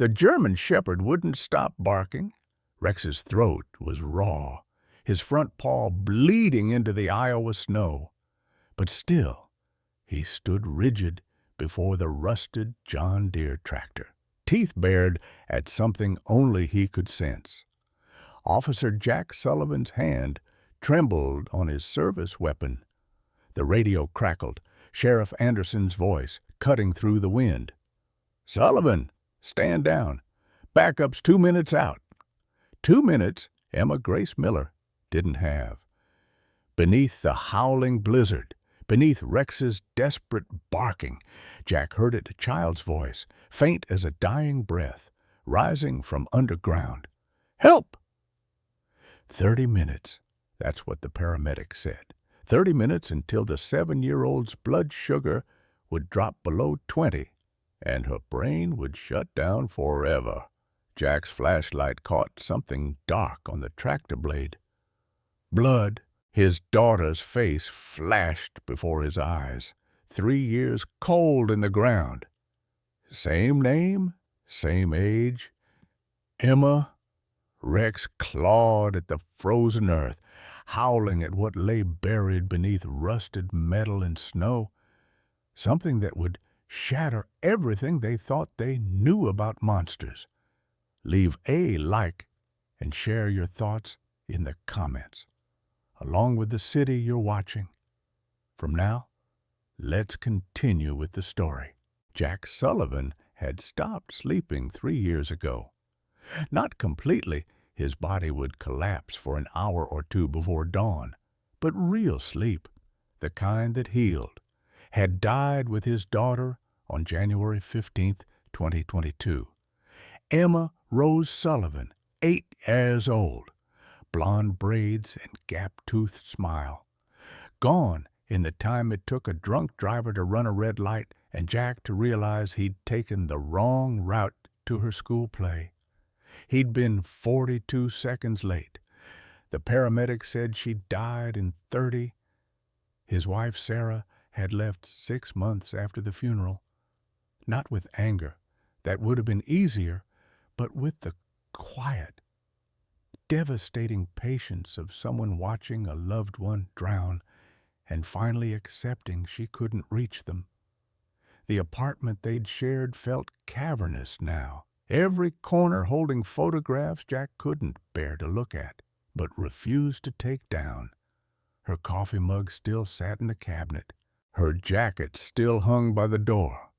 The German shepherd wouldn't stop barking. Rex's throat was raw, his front paw bleeding into the Iowa snow. But still, he stood rigid before the rusted John Deere tractor, teeth bared at something only he could sense. Officer Jack Sullivan's hand trembled on his service weapon. The radio crackled, Sheriff Anderson's voice cutting through the wind. "Sullivan, stand down. Backup's 2 minutes out." 2 minutes Emma Grace Miller didn't have. Beneath the howling blizzard, beneath Rex's desperate barking, Jack heard a child's voice, faint as a dying breath, rising from underground. "Help!" 30 minutes, that's what the paramedic said. 30 minutes until the 7-year-old's blood sugar would drop below 20, and her brain would shut down forever. Jack's flashlight caught something dark on the tractor blade. Blood. His daughter's face flashed before his eyes. 3 years cold in the ground. Same name, same age. Emma. Rex clawed at the frozen earth, howling at what lay buried beneath rusted metal and snow. Something that would shatter everything they thought they knew about monsters. Leave a like and share your thoughts in the comments, along with the city you're watching. From now, let's continue with the story. Jack Sullivan had stopped sleeping 3 years ago. Not completely, his body would collapse for an hour or two before dawn, but real sleep, the kind that healed, had died with his daughter on January 15th, 2022. Emma Rose Sullivan, 8 years old, blonde braids and gap-toothed smile. Gone in the time it took a drunk driver to run a red light and Jack to realize he'd taken the wrong route to her school play. He'd been 42 seconds late. The paramedic said she died in 30. His wife, Sarah, had left 6 months after the funeral. Not with anger. That would have been easier, but with the quiet, devastating patience of someone watching a loved one drown and finally accepting she couldn't reach them. The apartment they'd shared felt cavernous now, every corner holding photographs Jack couldn't bear to look at, but refused to take down. Her coffee mug still sat in the cabinet. Her jacket still hung by the door.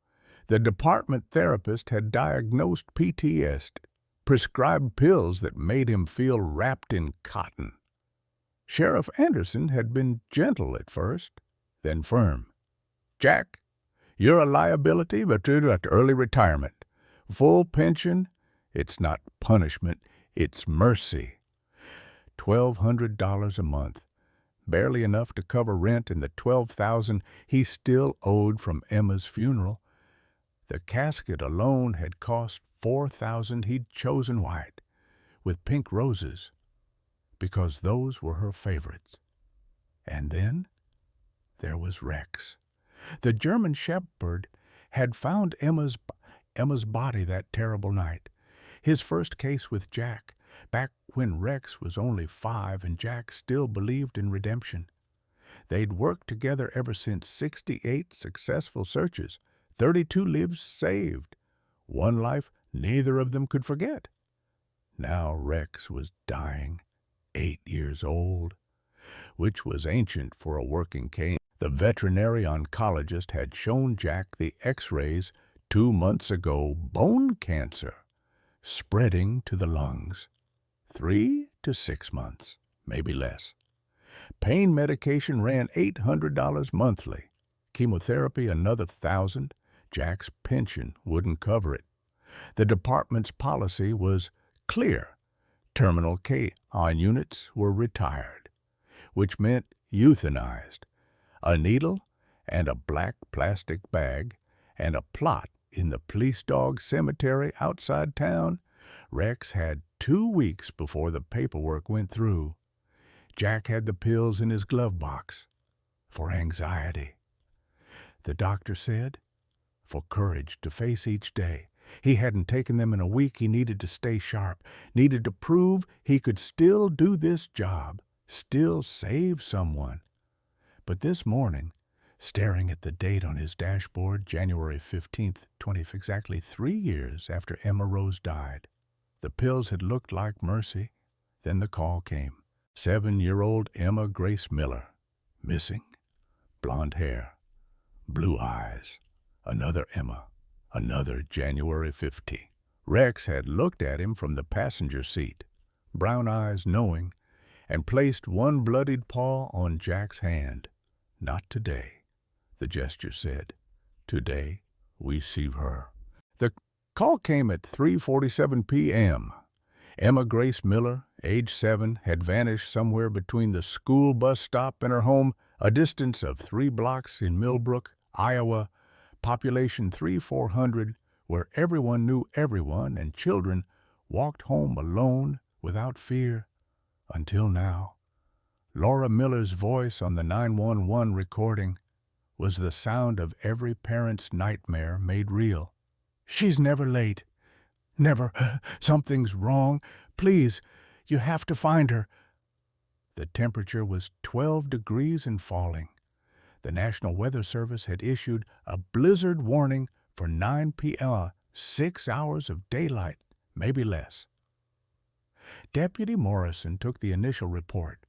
The department therapist had diagnosed PTSD, prescribed pills that made him feel wrapped in cotton. Sheriff Anderson had been gentle at first, then firm. "Jack, you're a liability, but you're at early retirement. Full pension, it's not punishment, it's mercy. $1,200 a month, barely enough to cover rent and the $12,000 he still owed from Emma's funeral. The casket alone had cost $4,000. He'd chosen white, with pink roses, because those were her favorites. And then there was Rex. The German shepherd had found Emma's body that terrible night. His first case with Jack, back when Rex was only 5 and Jack still believed in redemption. They'd worked together ever since 68 successful searches, 32 lives saved, one life neither of them could forget. Now Rex was dying, 8 years old, which was ancient for a working cane. The veterinary oncologist had shown Jack the x-rays 2 months ago, bone cancer, spreading to the lungs. 3 to 6 months, maybe less. Pain medication ran $800 monthly. Chemotherapy another $1,000. Jack's pension wouldn't cover it. The department's policy was clear. Terminal K-on units were retired, which meant euthanized. A needle and a black plastic bag and a plot in the police dog cemetery outside town. Rex had 2 weeks before the paperwork went through. Jack had the pills in his glove box for anxiety. The doctor said, for courage to face each day, He hadn't taken them in a week. He needed to stay sharp, needed to prove he could still do this job, still save someone. But this morning, staring at the date on his dashboard, January 15th, exactly 3 years after Emma Rose died, the pills had looked like mercy. Then the call came. 7-year-old Emma Grace Miller, missing, blonde hair, blue eyes, another Emma, another January 15th. Rex had looked at him from the passenger seat, brown eyes knowing, and placed one bloodied paw on Jack's hand. Not today, the gesture said. Today, we see her. The call came at 3:47 p.m. Emma Grace Miller, age 7, had vanished somewhere between the school bus stop and her home, a distance of 3 blocks in Millbrook, Iowa, population 3,400, where everyone knew everyone and children walked home alone without fear. Until now, Laura Miller's voice on the 911 recording was the sound of every parent's nightmare made real. She's never late. Never. Something's wrong. Please, you have to find her. The temperature was 12 degrees and falling. The National Weather Service had issued a blizzard warning for 9 p.m., 6 hours of daylight, maybe less. Deputy Morrison took the initial report.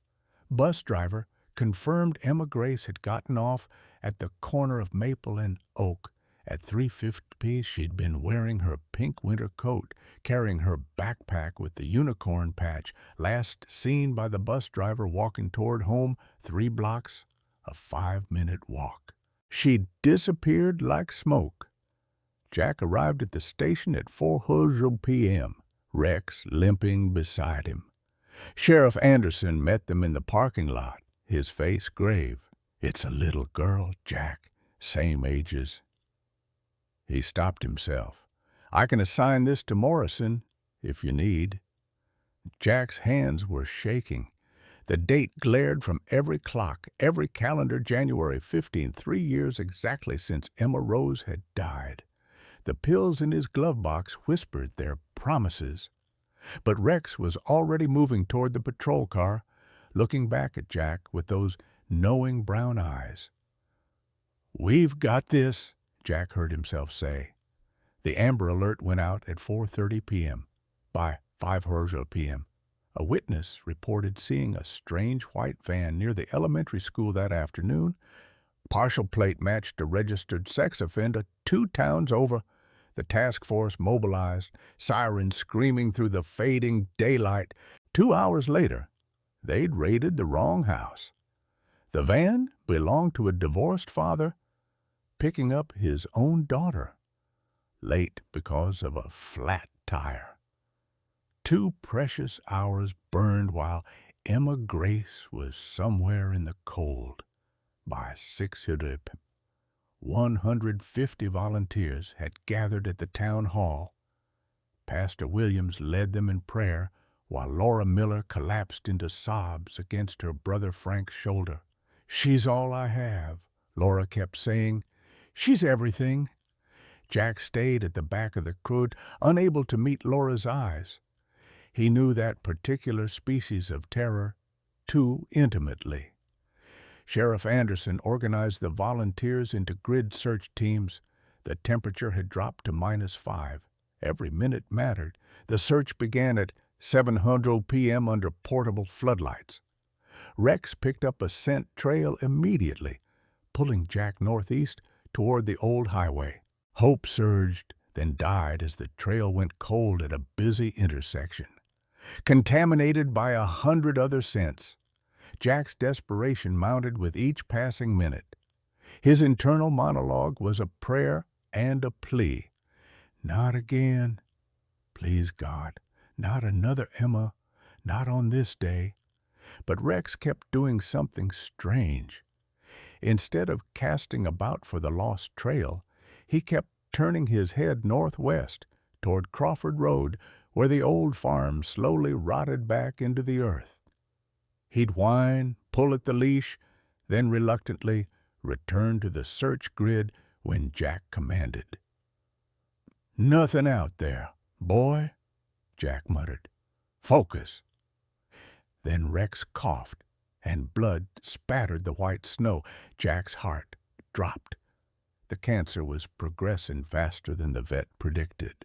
Bus driver confirmed Emma Grace had gotten off at the corner of Maple and Oak. At 3:50 p.m. she'd been wearing her pink winter coat, carrying her backpack with the unicorn patch, last seen by the bus driver walking toward home 3 blocks, a 5-minute walk. She'd disappeared like smoke. Jack arrived at the station at 4:00 p.m., Rex limping beside him. Sheriff Anderson met them in the parking lot, his face grave. It's a little girl, Jack, same ages. He stopped himself. I can assign this to Morrison, if you need. Jack's hands were shaking. The date glared from every clock, every calendar, January 15, 3 years exactly since Emma Rose had died. The pills in his glove box whispered their promises. But Rex was already moving toward the patrol car, looking back at Jack with those knowing brown eyes. "We've got this," Jack heard himself say. The Amber Alert went out at 4:30 p.m. By 5:00 p.m., a witness reported seeing a strange white van near the elementary school that afternoon. Partial plate matched a registered sex offender 2 towns over. The task force mobilized, sirens screaming through the fading daylight. 2 hours later, they'd raided the wrong house. The van belonged to a divorced father picking up his own daughter, late because of a flat tire. 2 precious hours burned while Emma Grace was somewhere in the cold. By 6:00 p.m., 150 volunteers had gathered at the town hall. Pastor Williams led them in prayer while Laura Miller collapsed into sobs against her brother Frank's shoulder. "She's all I have," Laura kept saying. "She's everything." Jack stayed at the back of the crowd, unable to meet Laura's eyes. He knew that particular species of terror too intimately. Sheriff Anderson organized the volunteers into grid search teams. The temperature had dropped to -5. Every minute mattered. The search began at 7:00 p.m. under portable floodlights. Rex picked up a scent trail immediately, pulling Jack northeast toward the old highway. Hope surged, then died as the trail went cold at a busy intersection. Contaminated by 100 other scents, Jack's desperation mounted with each passing minute. His internal monologue was a prayer and a plea. Not again. Please, God, not another Emma, not on this day. But Rex kept doing something strange. Instead of casting about for the lost trail, he kept turning his head northwest toward Crawford Road, where the old farm slowly rotted back into the earth. He'd whine, pull at the leash, then reluctantly return to the search grid when Jack commanded. Nothing out there. Boy, Jack muttered. Focus. Then Rex coughed, and blood spattered the white snow. Jack's heart dropped. The cancer was progressing faster than the vet predicted.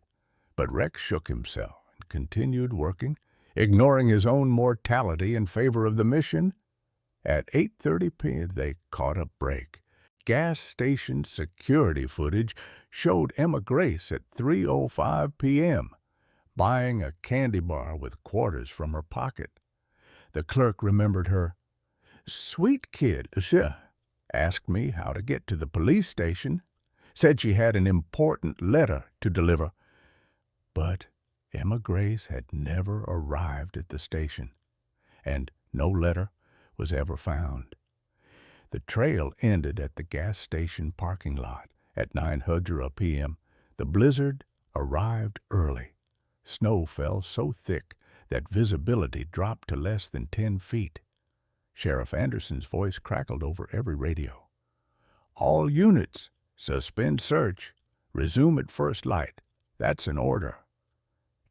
But Rex shook himself and continued working, ignoring his own mortality in favor of the mission. At 8:30 p.m. they caught a break. Gas station security footage showed Emma Grace at 3:05 p.m. buying a candy bar with quarters from her pocket. The clerk remembered her. Sweet kid, asked me how to get to the police station. Said she had an important letter to deliver. But Emma Grace had never arrived at the station, and no letter was ever found. The trail ended at the gas station parking lot at 9:00 p.m. The blizzard arrived early. Snow fell so thick that visibility dropped to less than 10 feet. Sheriff Anderson's voice crackled over every radio. All units, suspend search. Resume at first light. That's an order.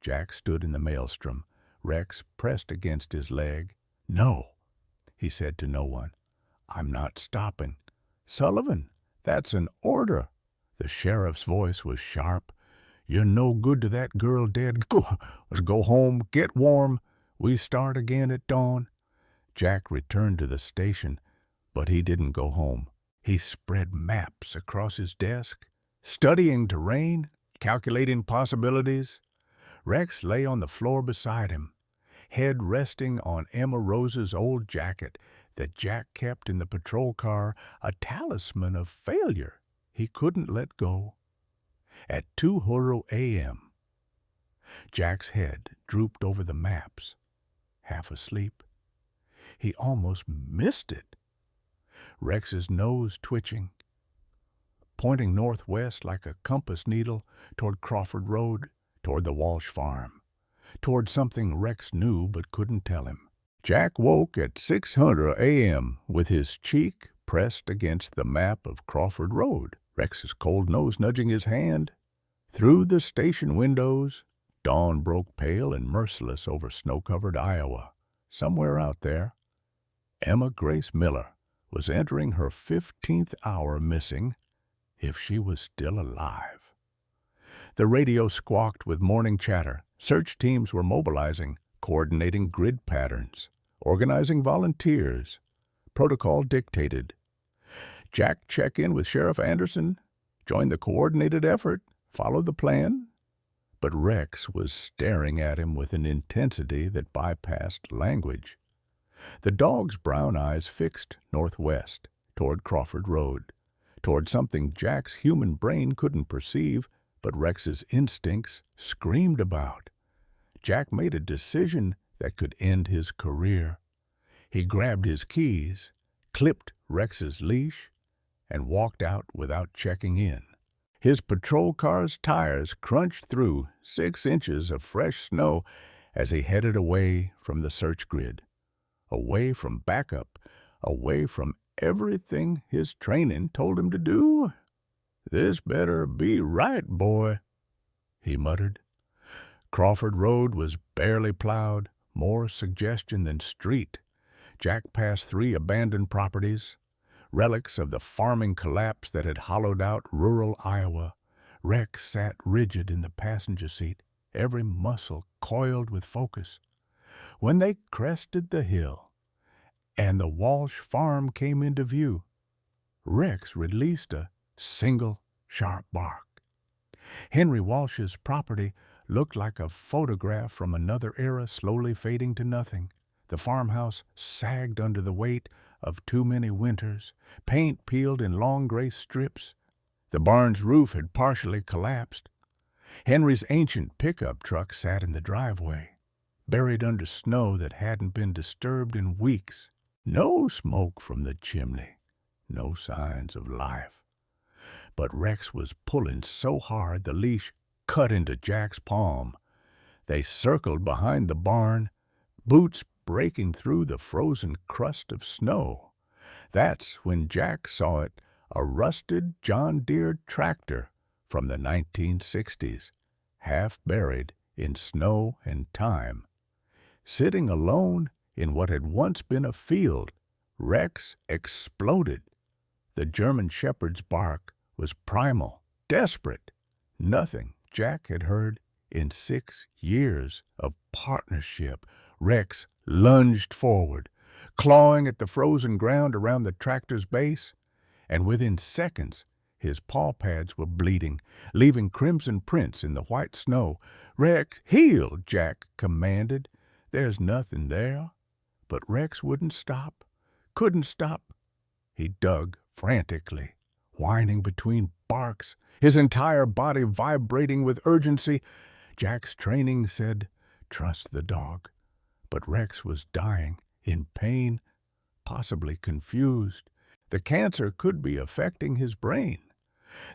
Jack stood in the maelstrom. Rex pressed against his leg. No, he said to no one. I'm not stopping. Sullivan, that's an order. The sheriff's voice was sharp. You're no good to that girl dead. Let's go home, get warm. We start again at dawn. Jack returned to the station, but he didn't go home. He spread maps across his desk, studying terrain, calculating possibilities. Rex lay on the floor beside him, head resting on Emma Rose's old jacket that Jack kept in the patrol car, a talisman of failure he couldn't let go. At 2:00 a.m., Jack's head drooped over the maps, half asleep. He almost missed it. Rex's nose twitching, pointing northwest like a compass needle toward Crawford Road, toward the Walsh farm, toward something Rex knew but couldn't tell him. Jack woke at 6:00 a.m. with his cheek pressed against the map of Crawford Road, Rex's cold nose nudging his hand. Through the station windows, dawn broke pale and merciless over snow-covered Iowa. Somewhere out there, Emma Grace Miller was entering her 15th hour missing, if she was still alive. The radio squawked with morning chatter. Search teams were mobilizing, coordinating grid patterns, organizing volunteers. Protocol dictated. Jack check in with Sheriff Anderson, join the coordinated effort, follow the plan. But Rex was staring at him with an intensity that bypassed language. The dog's brown eyes fixed northwest, toward Crawford Road, toward something Jack's human brain couldn't perceive, but Rex's instincts screamed about. Jack made a decision that could end his career. He grabbed his keys, clipped Rex's leash, and walked out without checking in. His patrol car's tires crunched through 6 inches of fresh snow as he headed away from the search grid, away from backup, away from everything his training told him to do. This better be right, boy, he muttered. Crawford Road was barely plowed, more suggestion than street. Jack passed 3 abandoned properties, relics of the farming collapse that had hollowed out rural Iowa. Rex sat rigid in the passenger seat, every muscle coiled with focus. When they crested the hill and the Walsh farm came into view, Rex released a single sharp bark. Henry Walsh's property looked like a photograph from another era slowly fading to nothing. The farmhouse sagged under the weight of too many winters, paint peeled in long gray strips. The barn's roof had partially collapsed. Henry's ancient pickup truck sat in the driveway, buried under snow that hadn't been disturbed in weeks. No smoke from the chimney, no signs of life. But Rex was pulling so hard the leash cut into Jack's palm. They circled behind the barn, boots breaking through the frozen crust of snow. That's when Jack saw it, a rusted John Deere tractor from the 1960s, half buried in snow and time. Sitting alone in what had once been a field, Rex exploded. The German shepherd's bark was primal, desperate. Nothing Jack had heard in 6 years of partnership. Rex lunged forward, clawing at the frozen ground around the tractor's base, and within seconds his paw pads were bleeding, leaving crimson prints in the white snow. "Rex, heel!" Jack commanded. "There's nothing there." But Rex wouldn't stop, couldn't stop. He dug frantically, whining between barks, his entire body vibrating with urgency. Jack's training said, "Trust the dog." But Rex was dying, in pain, possibly confused. The cancer could be affecting his brain.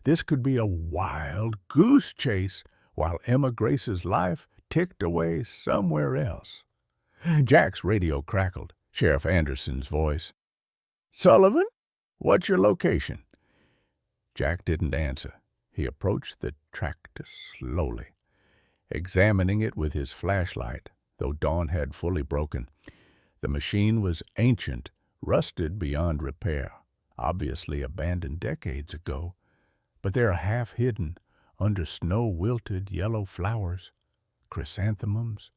This could be a wild goose chase while Emma Grace's life ticked away somewhere else. Jack's radio crackled, Sheriff Anderson's voice. "Sullivan, what's your location?" Jack didn't answer. He approached the tractor slowly, examining it with his flashlight, though dawn had fully broken. The machine was ancient, rusted beyond repair, obviously abandoned decades ago, but there, half-hidden under snow-wilted yellow flowers, chrysanthemums.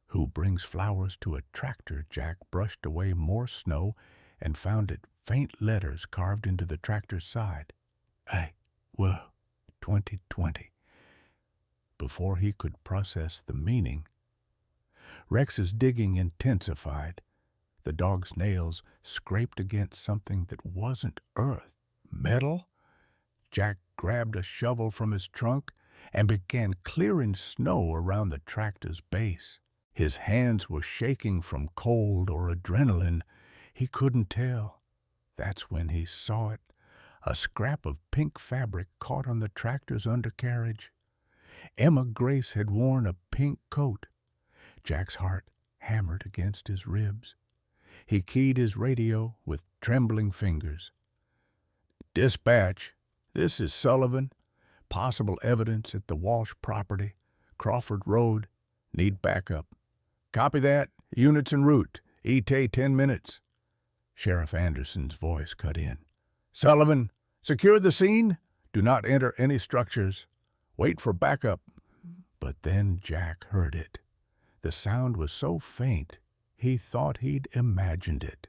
Who brings flowers to a tractor? Jack brushed away more snow and found it faint letters carved into the tractor's side. Well, 2020. Before he could process the meaning, Rex's digging intensified. The dog's nails scraped against something that wasn't earth. Metal? Jack grabbed a shovel from his trunk and began clearing snow around the tractor's base. His hands were shaking from cold or adrenaline. He couldn't tell. That's when he saw it. A scrap of pink fabric caught on the tractor's undercarriage. Emma Grace had worn a pink coat. Jack's heart hammered against his ribs. He keyed his radio with trembling fingers. "Dispatch, this is Sullivan. Possible evidence at the Walsh property, Crawford Road. Need backup." "Copy that. Units en route. ETA 10 minutes. Sheriff Anderson's voice cut in. "Sullivan, secure the scene. Do not enter any structures. Wait for backup." But then Jack heard it. The sound was so faint, he thought he'd imagined it.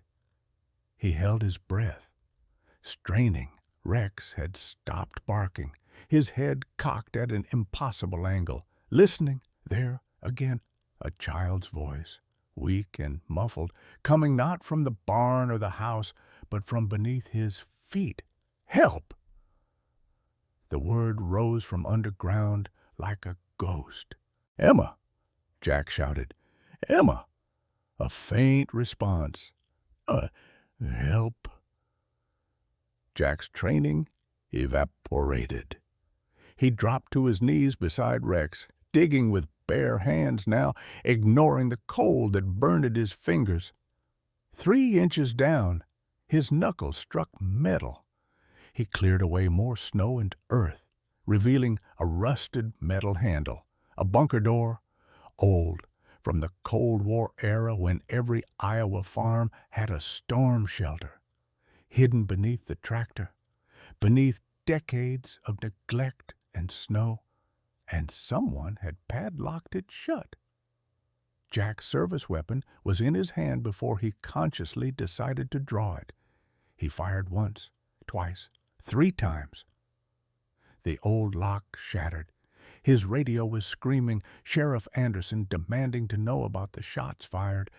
He held his breath, straining. Rex had stopped barking, his head cocked at an impossible angle. Listening, there again, a child's voice, weak and muffled, coming not from the barn or the house, but from beneath his feet. "Help!" The word rose from underground like a ghost. "Emma!" Jack shouted. "Emma!" A faint response. Help." Jack's training evaporated. He dropped to his knees beside Rex, digging with bare hands now, ignoring the cold that burned at his fingers. 3 inches down, his knuckles struck metal. He cleared away more snow and earth, revealing a rusted metal handle, a bunker door, old, from the Cold War era when every Iowa farm had a storm shelter, hidden beneath the tractor, beneath decades of neglect and snow, and someone had padlocked it shut. Jack's service weapon was in his hand before he consciously decided to draw it. He fired once, twice, 3 times. The old lock shattered. His radio was screaming, Sheriff Anderson demanding to know about the shots fired.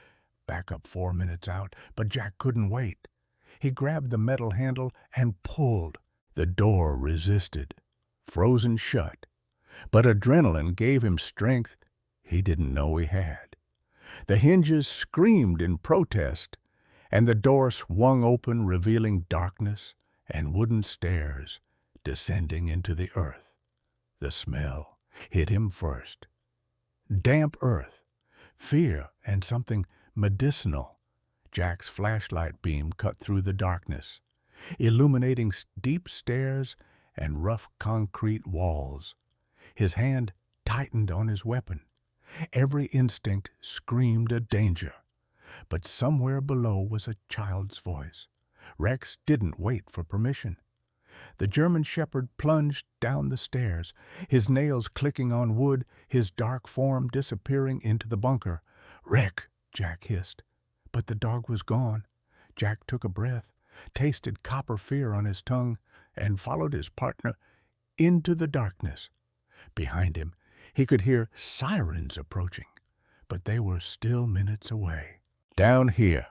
Backup 4 minutes out, but Jack couldn't wait. He grabbed the metal handle and pulled. The door resisted, frozen shut. But adrenaline gave him strength he didn't know he had. The hinges screamed in protest, and the door swung open, revealing darkness and wooden stairs descending into the earth. The smell hit him first. Damp earth, fear, and something medicinal. Jack's flashlight beam cut through the darkness, illuminating deep stairs and rough concrete walls. His hand tightened on his weapon. Every instinct screamed a danger. But somewhere below was a child's voice. Rex didn't wait for permission. The German shepherd plunged down the stairs, his nails clicking on wood, his dark form disappearing into the bunker. "Rick!" Jack hissed. But the dog was gone. Jack took a breath, tasted copper fear on his tongue, and followed his partner into the darkness. Behind him, he could hear sirens approaching, but they were still minutes away. Down here,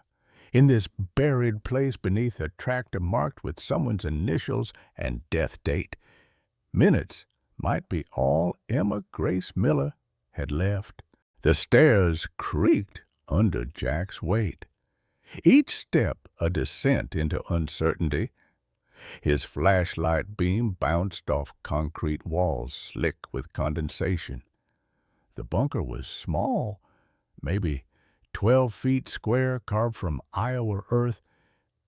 in this buried place beneath a tractor marked with someone's initials and death date, minutes might be all Emma Grace Miller had left. The stairs creaked under Jack's weight. Each step a descent into uncertainty. His flashlight beam bounced off concrete walls slick with condensation. The bunker was small, maybe 12 feet square, carved from Iowa earth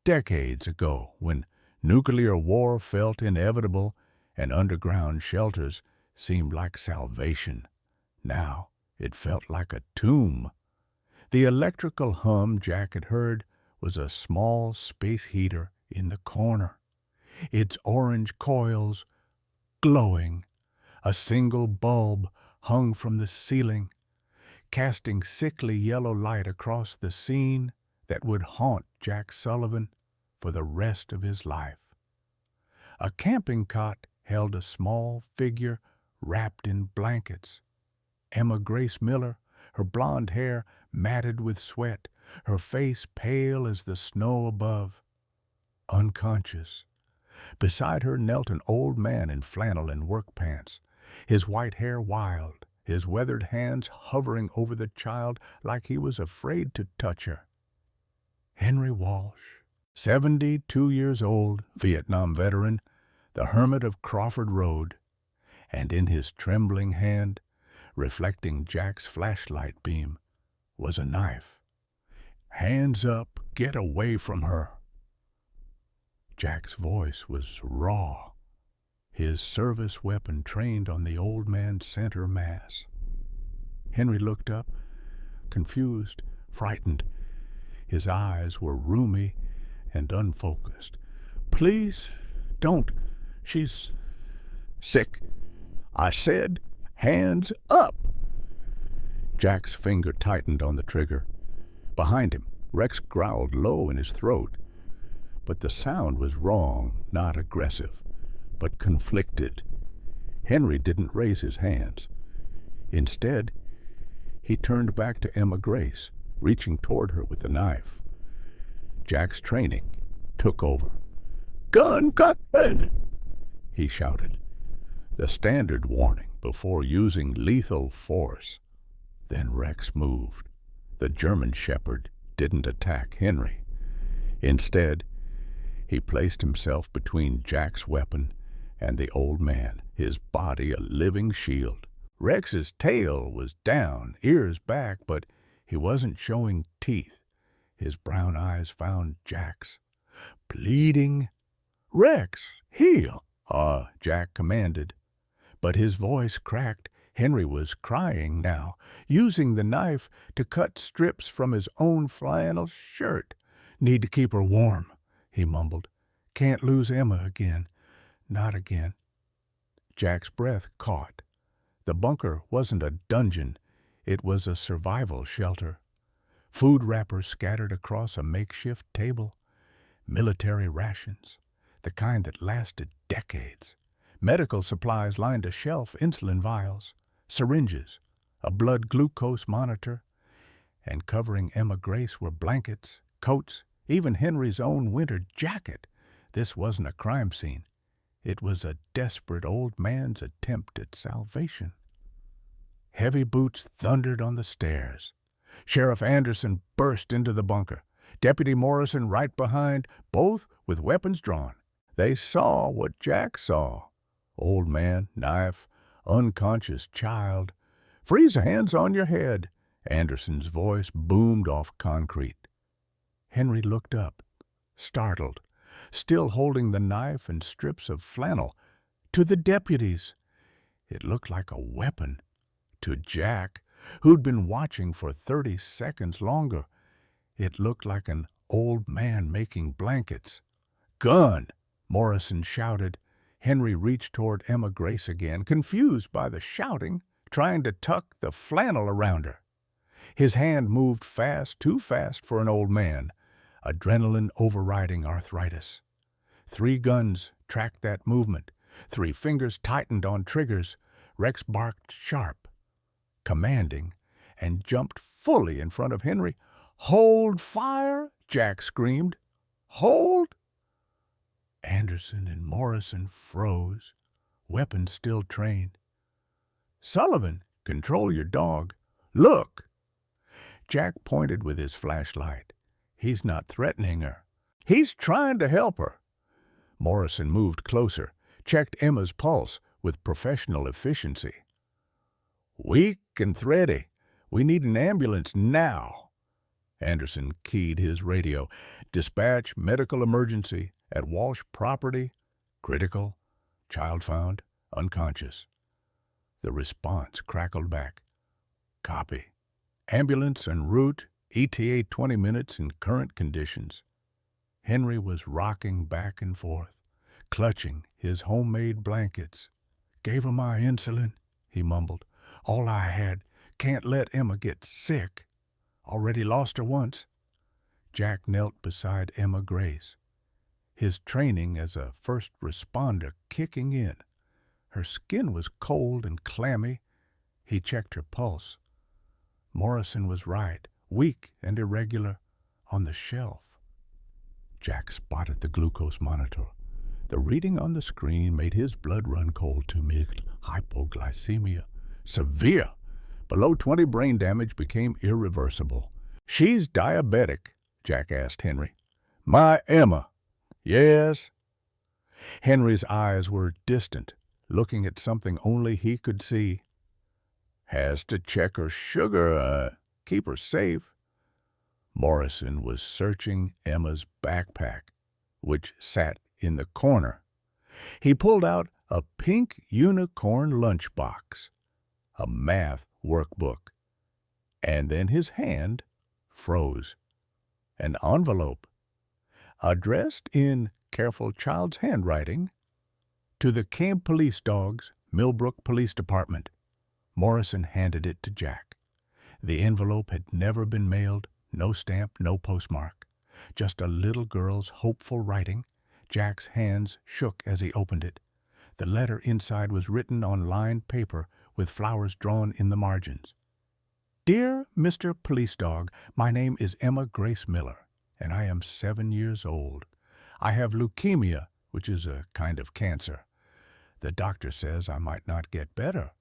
decades ago when nuclear war felt inevitable and underground shelters seemed like salvation. Now it felt like a tomb. The electrical hum Jack had heard was a small space heater in the corner, its orange coils glowing. A single bulb hung from the ceiling, casting sickly yellow light across the scene that would haunt Jack Sullivan for the rest of his life. A camping cot held a small figure wrapped in blankets. Emma Grace Miller, her blonde hair matted with sweat, her face pale as the snow above, unconscious. Beside her knelt an old man in flannel and work pants, his white hair wild, his weathered hands hovering over the child like he was afraid to touch her. Henry Walsh, 72 years old, Vietnam veteran, the hermit of Crawford Road, and in his trembling hand, reflecting Jack's flashlight beam, was a knife. "Hands up, get away from her." Jack's voice was raw, his service weapon trained on the old man's center mass. Henry looked up, confused, frightened. His eyes were rheumy and unfocused. "Please, don't. She's sick. I said, hands up." Jack's finger tightened on the trigger. Behind him, Rex growled low in his throat. But the sound was wrong, not aggressive, but conflicted. Henry didn't raise his hands. Instead, he turned back to Emma Grace, reaching toward her with the knife. Jack's training took over. "Gun cut head!" he shouted, the standard warning before using lethal force. Then Rex moved. The German shepherd didn't attack Henry. Instead, he placed himself between Jack's weapon and the old man, his body a living shield. Rex's tail was down, ears back, but he wasn't showing teeth. His brown eyes found Jack's. Pleading, "Rex, heel!" Jack commanded. But his voice cracked. Henry was crying now, using the knife to cut strips from his own flannel shirt. "Need to keep her warm," he mumbled. "Can't lose Emma again. Not again." Jack's breath caught. The bunker wasn't a dungeon. It was a survival shelter. Food wrappers scattered across a makeshift table. Military rations, the kind that lasted decades. Medical supplies lined a shelf, insulin vials, syringes, a blood glucose monitor, and covering Emma Grace were blankets, coats, even Henry's own winter jacket. This wasn't a crime scene. It was a desperate old man's attempt at salvation. Heavy boots thundered on the stairs. Sheriff Anderson burst into the bunker. Deputy Morrison right behind, both with weapons drawn. They saw what Jack saw. Old man, knife, unconscious child. "Freeze hands on your head," Anderson's voice boomed off concrete. Henry looked up, startled, still holding the knife and strips of flannel. To the deputies, it looked like a weapon. To Jack, who'd been watching for 30 seconds longer, it looked like an old man making blankets. "Gun!" Morrison shouted. Henry reached toward Emma Grace again, confused by the shouting, trying to tuck the flannel around her. His hand moved fast, too fast for an old man, adrenaline overriding arthritis. 3 guns tracked that movement. 3 fingers tightened on triggers. Rex barked sharp, commanding, and jumped fully in front of Henry. "Hold fire!" Jack screamed. "Hold!" Anderson and Morrison froze, weapons still trained. "Sullivan, control your dog. Look!" Jack pointed with his flashlight. "He's not threatening her. He's trying to help her." Morrison moved closer, checked Emma's pulse with professional efficiency. "Weak and thready. We need an ambulance now." Anderson keyed his radio. "Dispatch medical emergency at Walsh property. Critical. Child found. Unconscious." The response crackled back. "Copy. Ambulance en route. ETA 20 minutes in current conditions." Henry was rocking back and forth, clutching his homemade blankets. "Gave her my insulin," he mumbled. "All I had. Can't let Emma get sick. Already lost her once." Jack knelt beside Emma Grace, his training as a first responder kicking in. Her skin was cold and clammy. He checked her pulse. Morrison was right, weak and irregular, on the shelf. Jack spotted the glucose monitor. The reading on the screen made his blood run cold to mid. Hypoglycemia. Severe. Below 20 brain damage became irreversible. "She's diabetic," Jack asked Henry. "My Emma." "Yes." Henry's eyes were distant, looking at something only he could see. "Has to check her sugar, keep her safe." Morrison was searching Emma's backpack, which sat in the corner. He pulled out a pink unicorn lunchbox, a math workbook, and then his hand froze. An envelope, addressed in careful child's handwriting, to the Camp Police Dogs, Millbrook Police Department. Morrison handed it to Jack. The envelope had never been mailed, no stamp, no postmark. Just a little girl's hopeful writing. Jack's hands shook as he opened it. The letter inside was written on lined paper with flowers drawn in the margins. "Dear Mr. Police Dog, my name is Emma Grace Miller, and I am 7 years old. I have leukemia, which is a kind of cancer. The doctor says I might not get better.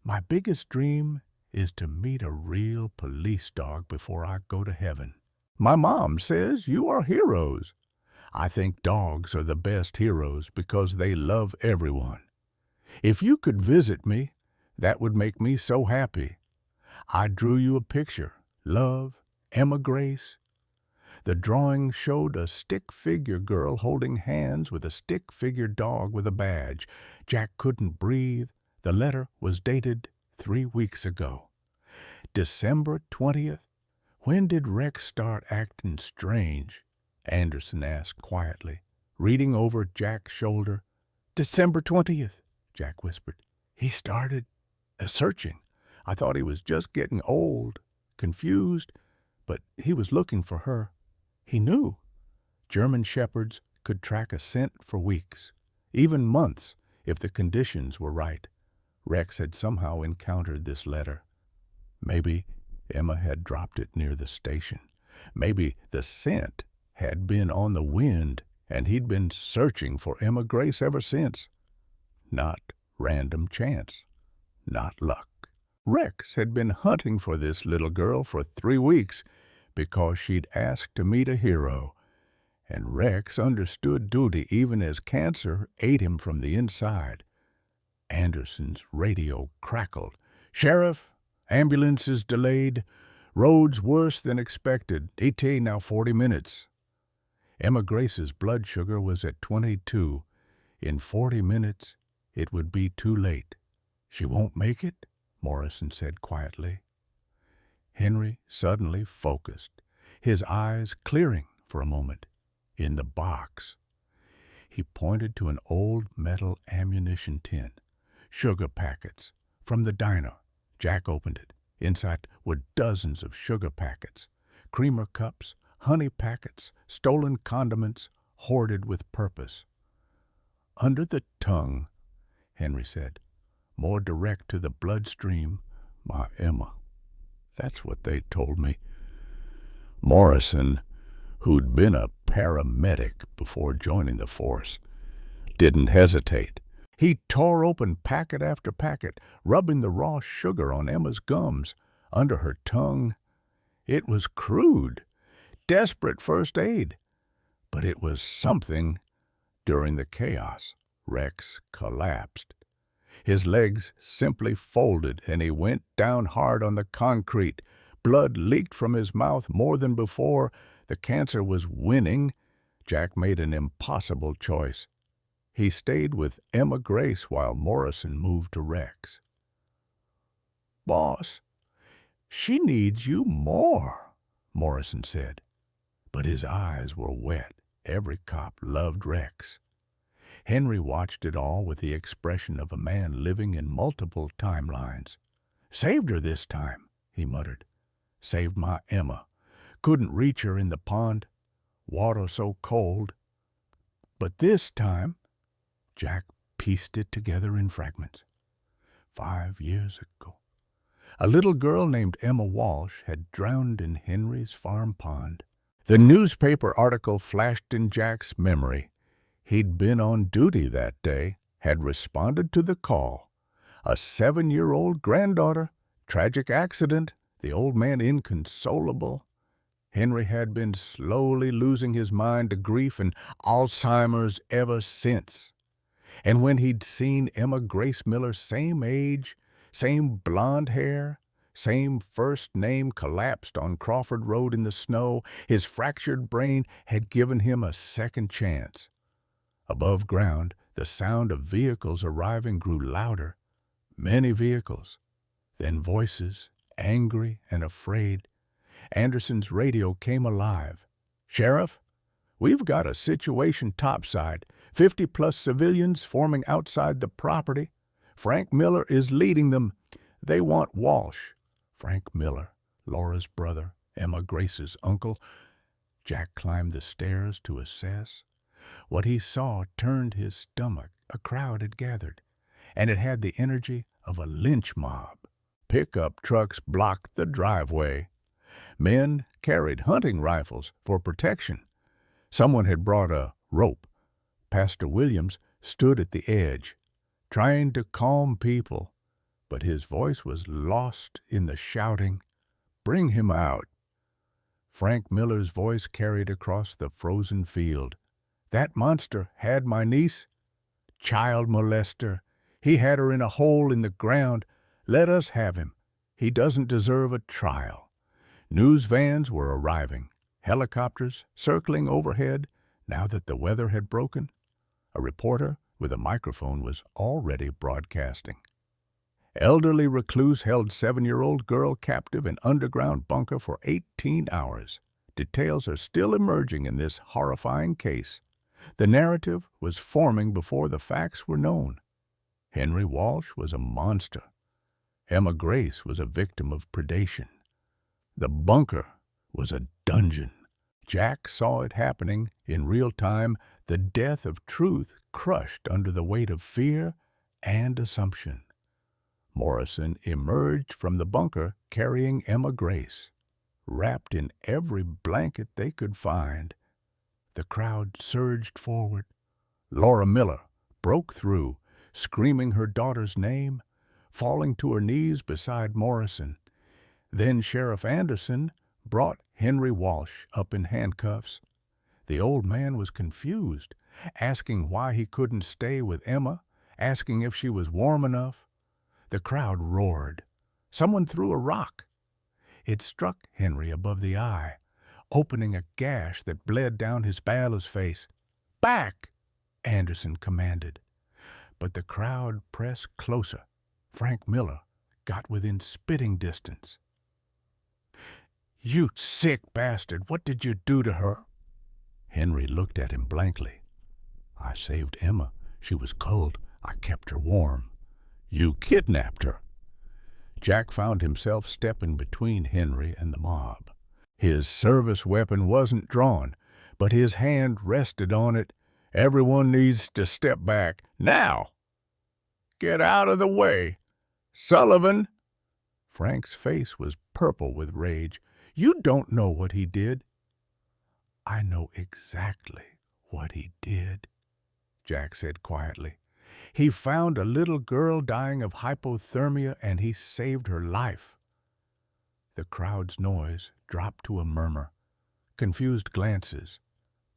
My biggest dream is to meet a real police dog before I go to heaven. My mom says you are heroes. I think dogs are the best heroes because they love everyone. If you could visit me, that would make me so happy. I drew you a picture. Love, Emma Grace." The drawing showed a stick-figure girl holding hands with a stick-figure dog with a badge. Jack couldn't breathe. The letter was dated 3 weeks ago. "December 20th? When did Rex start acting strange?" Anderson asked quietly, reading over Jack's shoulder. "December 20th, Jack whispered. "He started searching. I thought he was just getting old, confused, but he was looking for her. He knew. German shepherds could track a scent for weeks, even months, if the conditions were right. Rex had somehow encountered this letter. Maybe Emma had dropped it near the station. Maybe the scent had been on the wind, and he'd been searching for Emma Grace ever since. Not random chance. Not luck. Rex had been hunting for this little girl for 3 weeks because she'd asked to meet a hero. And Rex understood duty even as cancer ate him from the inside. Anderson's radio crackled. "Sheriff, ambulance is delayed. Roads worse than expected. ETA now 40 minutes. Emma Grace's blood sugar was at 22. In 40 minutes, it would be too late. "She won't make it?" Morrison said quietly. Henry suddenly focused, his eyes clearing for a moment. In the box. He pointed to an old metal ammunition tin. "Sugar packets. From the diner." Jack opened it. Inside were dozens of sugar packets, creamer cups, honey packets, stolen condiments, hoarded with purpose. "Under the tongue," Henry said. "More direct to the bloodstream, my Emma." That's what they told me. Morrison, who'd been a paramedic before joining the force, didn't hesitate. He tore open packet after packet, rubbing the raw sugar on Emma's gums, under her tongue. It was crude, desperate first aid, but it was something. During the chaos, Rex collapsed. His legs simply folded, and he went down hard on the concrete. Blood leaked from his mouth more than before. The cancer was winning. Jack made an impossible choice. He stayed with Emma Grace while Morrison moved to Rex. "Boss, she needs you more," Morrison said. But his eyes were wet. Every cop loved Rex. Henry watched it all with the expression of a man living in multiple timelines. "Saved her this time," he muttered. "Saved my Emma. Couldn't reach her in the pond. Water so cold. But this time," Jack pieced it together in fragments. 5 years ago, a little girl named Emma Walsh had drowned in Henry's farm pond. The newspaper article flashed in Jack's memory. He'd been on duty that day, had responded to the call. A 7-year-old granddaughter, tragic accident, the old man inconsolable. Henry had been slowly losing his mind to grief and Alzheimer's ever since. And when he'd seen Emma Grace Miller, same age, same blonde hair, same first name, collapsed on Crawford Road in the snow, his fractured brain had given him a second chance. Above ground, the sound of vehicles arriving grew louder. Many vehicles. Then voices, angry and afraid. Anderson's radio came alive. "Sheriff, we've got a situation topside. 50-plus civilians forming outside the property. Frank Miller is leading them. They want Walsh." Frank Miller, Laura's brother, Emma Grace's uncle. Jack climbed the stairs to assess. What he saw turned his stomach. A crowd had gathered, and it had the energy of a lynch mob. Pickup trucks blocked the driveway. Men carried hunting rifles for protection. Someone had brought a rope. Pastor Williams stood at the edge, trying to calm people, but his voice was lost in the shouting. "Bring him out." Frank Miller's voice carried across the frozen field. "That monster had my niece. Child molester. He had her in a hole in the ground. Let us have him. He doesn't deserve a trial." News vans were arriving, helicopters circling overhead now that the weather had broken. A reporter with a microphone was already broadcasting. Elderly recluse held 7-year-old girl captive in underground bunker for 18 hours. Details are still emerging in this horrifying case. The narrative was forming before the facts were known. Henry Walsh was a monster. Emma Grace was a victim of predation. The bunker was a dungeon. Jack saw it happening in real time, the death of truth crushed under the weight of fear and assumption. Morrison emerged from the bunker carrying Emma Grace, wrapped in every blanket they could find. The crowd surged forward. Laura Miller broke through, screaming her daughter's name, falling to her knees beside Morrison. Then Sheriff Anderson brought Henry Walsh up in handcuffs. The old man was confused, asking why he couldn't stay with Emma, asking if she was warm enough. The crowd roared. Someone threw a rock. It struck Henry above the eye, opening a gash that bled down his bailiff's face. "Back!" Anderson commanded. but the crowd pressed closer. Frank Miller got within spitting distance. "You sick bastard! What did you do to her?" Henry looked at him blankly. "I saved Emma. She was cold. I kept her warm." "You kidnapped her." Jack found himself stepping between Henry and the mob. His service weapon wasn't drawn, but his hand rested on it. "Everyone needs to step back. Now! Get out of the way! Sullivan!" Frank's face was purple with rage. "You don't know what he did." "I know exactly what he did," Jack said quietly. "He found a little girl dying of hypothermia and he saved her life." The crowd's noise dropped to a murmur. Confused glances.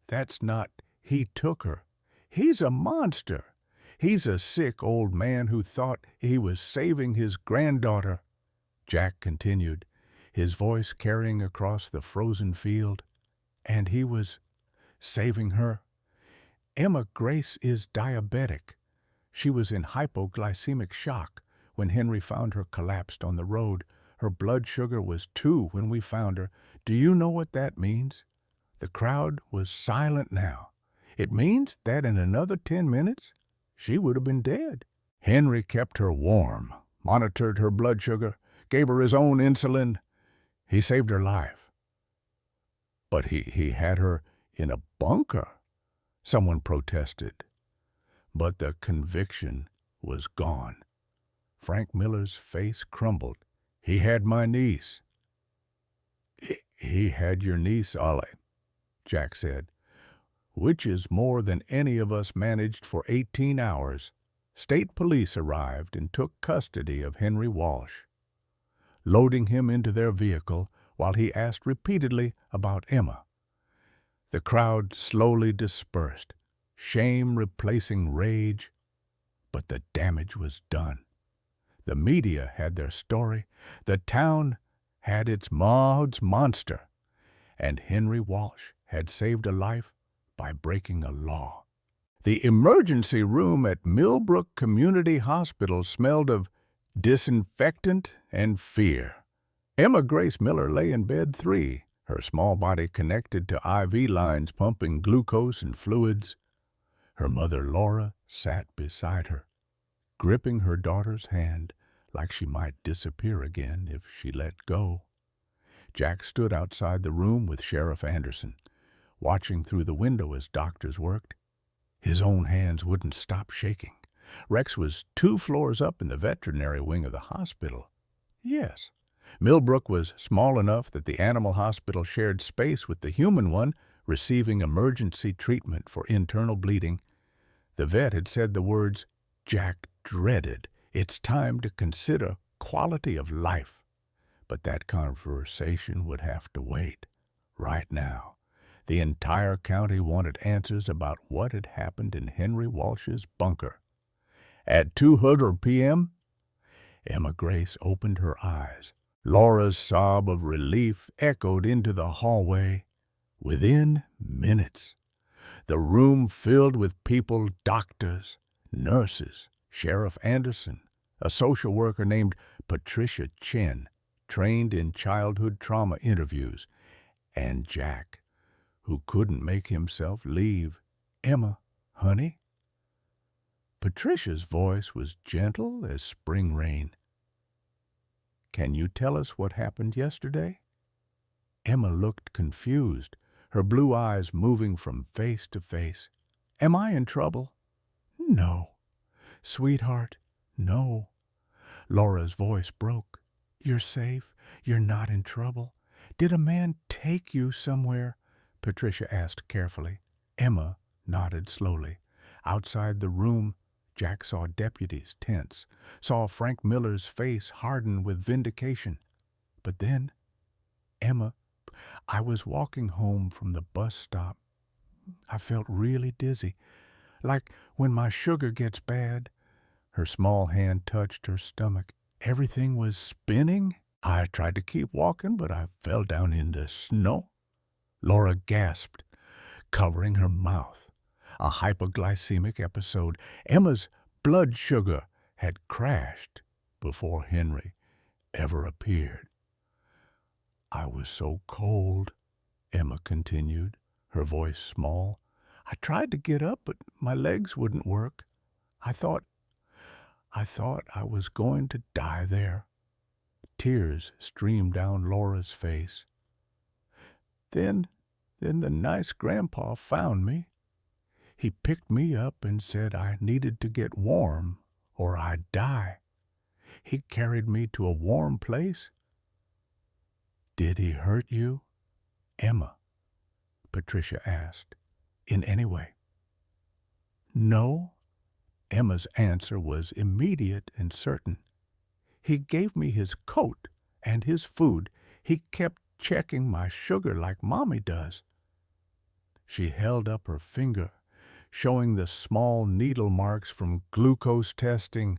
"That's not he took her. He's a monster. He's a sick old man who thought he was saving his granddaughter." Jack continued, his voice carrying across the frozen field. "And he was saving her. Emma Grace is diabetic. She was in hypoglycemic shock when Henry found her collapsed on the road. Her blood sugar was 2 when we found her. Do you know what that means?" The crowd was silent now. "It means that in another 10 minutes, she would have been dead." Henry kept her warm, monitored her blood sugar, gave her his own insulin. He saved her life. "But he had her in a bunker," someone protested. But the conviction was gone. Frank Miller's face crumbled. "He had my niece." He had your niece, Ollie," Jack said, "which is more than any of us managed for 18 hours. State police arrived and took custody of Henry Walsh, loading him into their vehicle while he asked repeatedly about Emma. The crowd slowly dispersed, shame replacing rage, but the damage was done. The media had their story, the town had its Maud's monster, and Henry Walsh had saved a life by breaking a law. The emergency room at Millbrook Community Hospital smelled of disinfectant and fear. Emma Grace Miller lay in bed 3, her small body connected to IV lines pumping glucose and fluids. Her mother, Laura, sat beside her, gripping her daughter's hand like she might disappear again if she let go. Jack stood outside the room with Sheriff Anderson, watching through the window as doctors worked. His own hands wouldn't stop shaking. Rex was 2 floors up in the veterinary wing of the hospital. Yes, Millbrook was small enough that the animal hospital shared space with the human one, receiving emergency treatment for internal bleeding. The vet had said the words Jack dreaded. "It's time to consider quality of life." But that conversation would have to wait. Right now, the entire county wanted answers about what had happened in Henry Walsh's bunker. At 2:00 p.m., Emma Grace opened her eyes. Laura's sob of relief echoed into the hallway. Within minutes, the room filled with people, doctors, nurses, Sheriff Anderson, a social worker named Patricia Chen, trained in childhood trauma interviews, and Jack, who couldn't make himself leave. "Emma, honey?" Patricia's voice was gentle as spring rain. "Can you tell us what happened yesterday?" Emma looked confused, her blue eyes moving from face to face. "Am I in trouble?" "No." "Sweetheart, no." Laura's voice broke. "You're safe. You're not in trouble. Did a man take you somewhere?" Patricia asked carefully. Emma nodded slowly. Outside the room, Jack saw deputies tense, saw Frank Miller's face harden with vindication. But then, "Emma, I was walking home from the bus stop. I felt really dizzy, like when my sugar gets bad." Her small hand touched her stomach. "Everything was spinning. I tried to keep walking, but I fell down in the snow." Laura gasped, covering her mouth. A hypoglycemic episode. Emma's blood sugar had crashed before Henry ever appeared. I was so cold, Emma continued, her voice small. I tried to get up, but my legs wouldn't work. I thought I was going to die there. Tears streamed down Laura's face. Then the nice grandpa found me. He picked me up and said I needed to get warm or I'd die. He carried me to a warm place. Did he hurt you, Emma? Patricia asked. In any way? No. Emma's answer was immediate and certain. He gave me his coat and his food. He kept checking my sugar like Mommy does. She held up her finger, showing the small needle marks from glucose testing.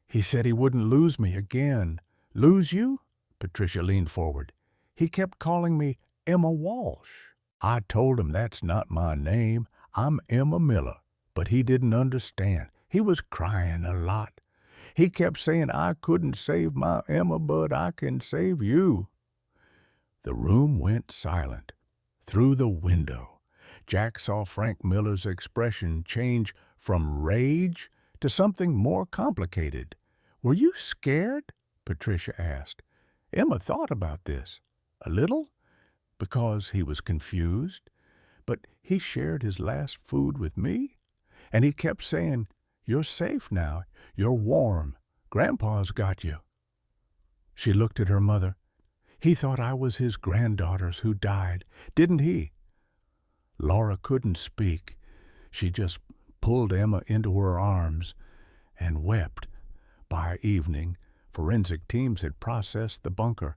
He said he wouldn't lose me again. Lose you? Patricia leaned forward. He kept calling me Emma Walsh. I told him that's not my name. I'm Emma Miller. But he didn't understand. He was crying a lot. He kept saying I couldn't save my Emma, but I can save you. The room went silent. Through the window, Jack saw Frank Miller's expression change from rage to something more complicated. Were you scared? Patricia asked. Emma thought about this. A little, because he was confused, but he shared his last food with me, and he kept saying, You're safe now. You're warm. Grandpa's got you. She looked at her mother. He thought I was his granddaughters who died, didn't he? Laura couldn't speak. She just pulled Emma into her arms and wept. By evening, forensic teams had processed the bunker.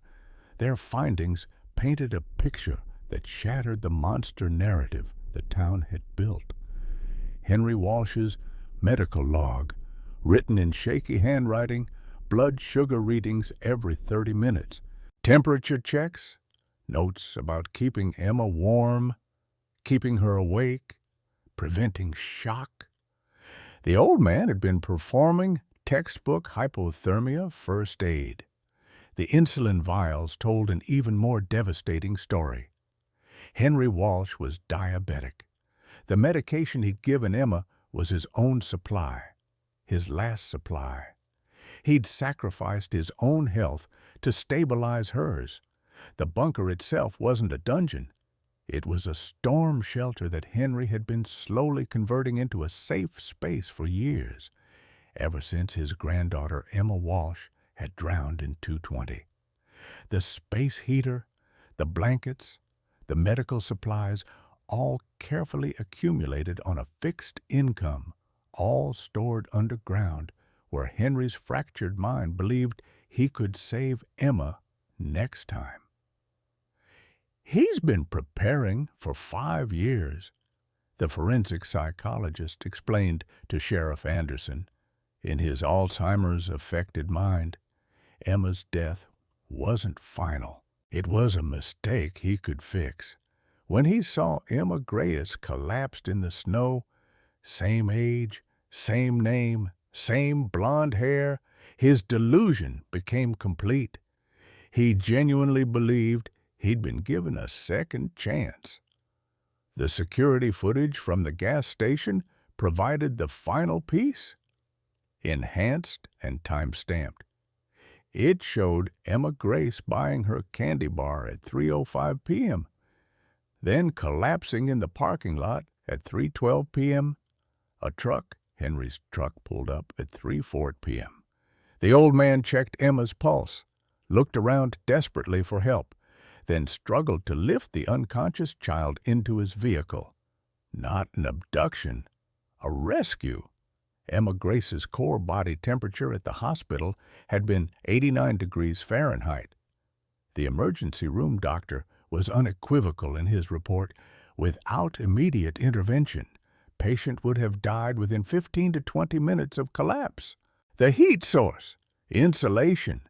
Their findings painted a picture that shattered the monster narrative the town had built. Henry Walsh's medical log, written in shaky handwriting, blood sugar readings every 30 minutes, temperature checks, notes about keeping Emma warm, keeping her awake, preventing shock. The old man had been performing textbook hypothermia first aid. The insulin vials told an even more devastating story. Henry Walsh was diabetic. The medication he'd given Emma was his own supply, his last supply. He'd sacrificed his own health to stabilize hers. The bunker itself wasn't a dungeon. It was a storm shelter that Henry had been slowly converting into a safe space for years, ever since his granddaughter Emma Walsh had drowned in 220. The space heater, the blankets, the medical supplies, all carefully accumulated on a fixed income, all stored underground, where Henry's fractured mind believed he could save Emma next time. He's been preparing for 5 years, the forensic psychologist explained to Sheriff Anderson. In his Alzheimer's-affected mind, Emma's death wasn't final. It was a mistake he could fix. When he saw Emma Grayus collapsed in the snow, same age, same name, same blonde hair, his delusion became complete. He genuinely believed he'd been given a second chance. The security footage from the gas station provided the final piece, enhanced and time-stamped. It showed Emma Grace buying her candy bar at 3:05 p.m., then collapsing in the parking lot at 3:12 p.m. A truck, Henry's truck, pulled up at 3:04 p.m. The old man checked Emma's pulse, looked around desperately for help, then struggled to lift the unconscious child into his vehicle. Not an abduction, a rescue. Emma Grace's core body temperature at the hospital had been 89 degrees Fahrenheit. The emergency room doctor was unequivocal in his report. Without immediate intervention, patient would have died within 15 to 20 minutes of collapse. The heat source, insulation,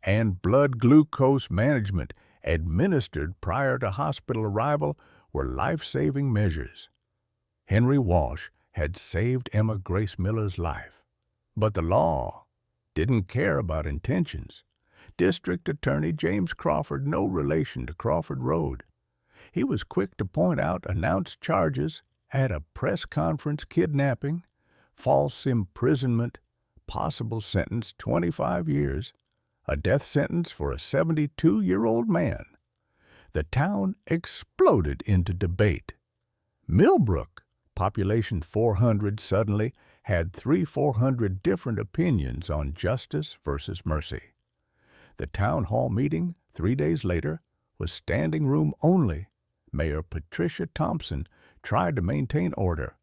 and blood glucose management administered prior to hospital arrival were life-saving measures. Henry Walsh had saved Emma Grace Miller's life. But the law didn't care about intentions. District Attorney James Crawford, no relation to Crawford Road. He was quick to point out announced charges at a press conference: kidnapping, false imprisonment, possible sentence 25 years, a death sentence for a 72-year-old man. The town exploded into debate. Millbrook, population 400, suddenly had 400 different opinions on justice versus mercy. The town hall meeting 3 days later was standing room only. Mayor Patricia Thompson tried to maintain order,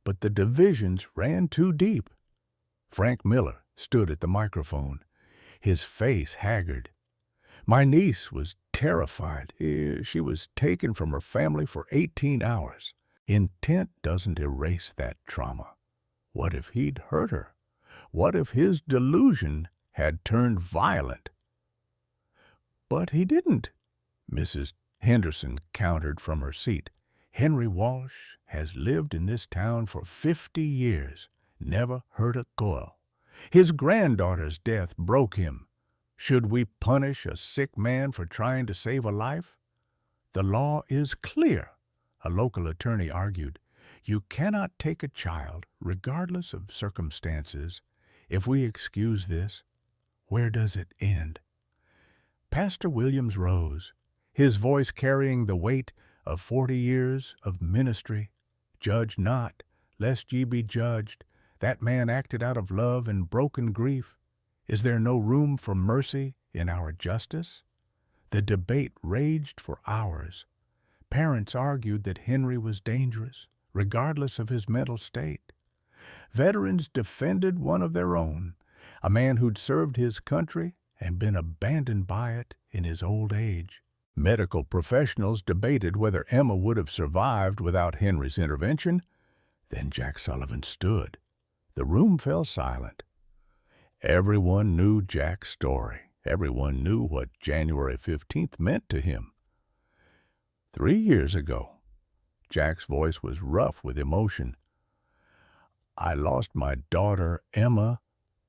but the divisions ran too deep. Frank Miller stood at the microphone, his face haggard. My niece was terrified. She was taken from her family for 18 hours. Intent doesn't erase that trauma. What if he'd hurt her? What if his delusion had turned violent? But he didn't, Mrs. Henderson countered from her seat. Henry Walsh has lived in this town for 50 years, never hurt a coil. His granddaughter's death broke him. Should we punish a sick man for trying to save a life? The law is clear, a local attorney argued. You cannot take a child, regardless of circumstances. If we excuse this, where does it end? Pastor Williams rose, his voice carrying the weight of 40 years of ministry. Judge not, lest ye be judged. That man acted out of love and broken grief. Is there no room for mercy in our justice? The debate raged for hours. Parents argued that Henry was dangerous, regardless of his mental state. Veterans defended one of their own, a man who'd served his country and been abandoned by it in his old age. Medical professionals debated whether Emma would have survived without Henry's intervention. Then Jack Sullivan stood. The room fell silent. Everyone knew Jack's story. Everyone knew what January 15th meant to him. 3 years ago, Jack's voice was rough with emotion. I lost my daughter, Emma,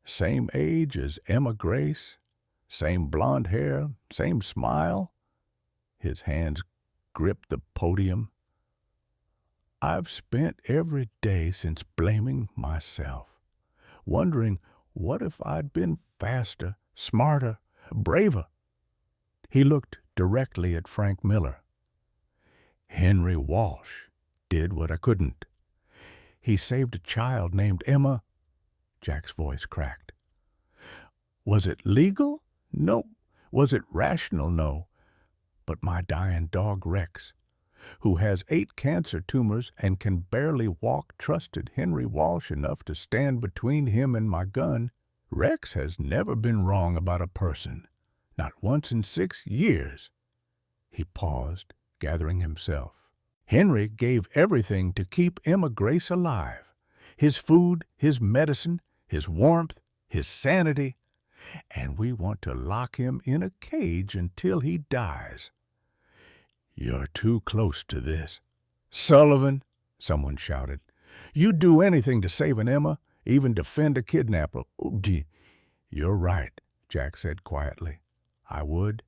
same age as Emma Grace, same blonde hair, same smile. His hands gripped the podium. I've spent every day since blaming myself, wondering what if I'd been faster, smarter, braver. He looked directly at Frank Miller. Henry Walsh did what I couldn't. He saved a child named Emma. Jack's voice cracked. Was it legal? No. Was it rational? No. But my dying dog Rex, who has 8 cancer tumors and can barely walk, trusted Henry Walsh enough to stand between him and my gun. Rex has never been wrong about a person, not once in 6 years. He paused, gathering himself. Henry gave everything to keep Emma Grace alive. His food, his medicine, his warmth, his sanity. And we want to lock him in a cage until he dies. You're too close to this. Sullivan, someone shouted. You'd do anything to save an Emma, even defend a kidnapper. Oh, you're right, Jack said quietly. I would.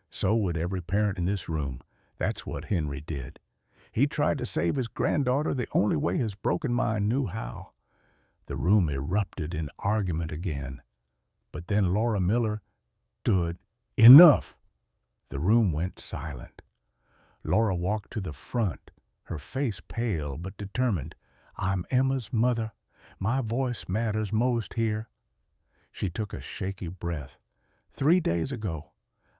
So would every parent in this room. That's what Henry did. He tried to save his granddaughter the only way his broken mind knew how. The room erupted in argument again. But then Laura Miller stood. Enough! The room went silent. Laura walked to the front, her face pale but determined. I'm Emma's mother. My voice matters most here. She took a shaky breath. 3 days ago,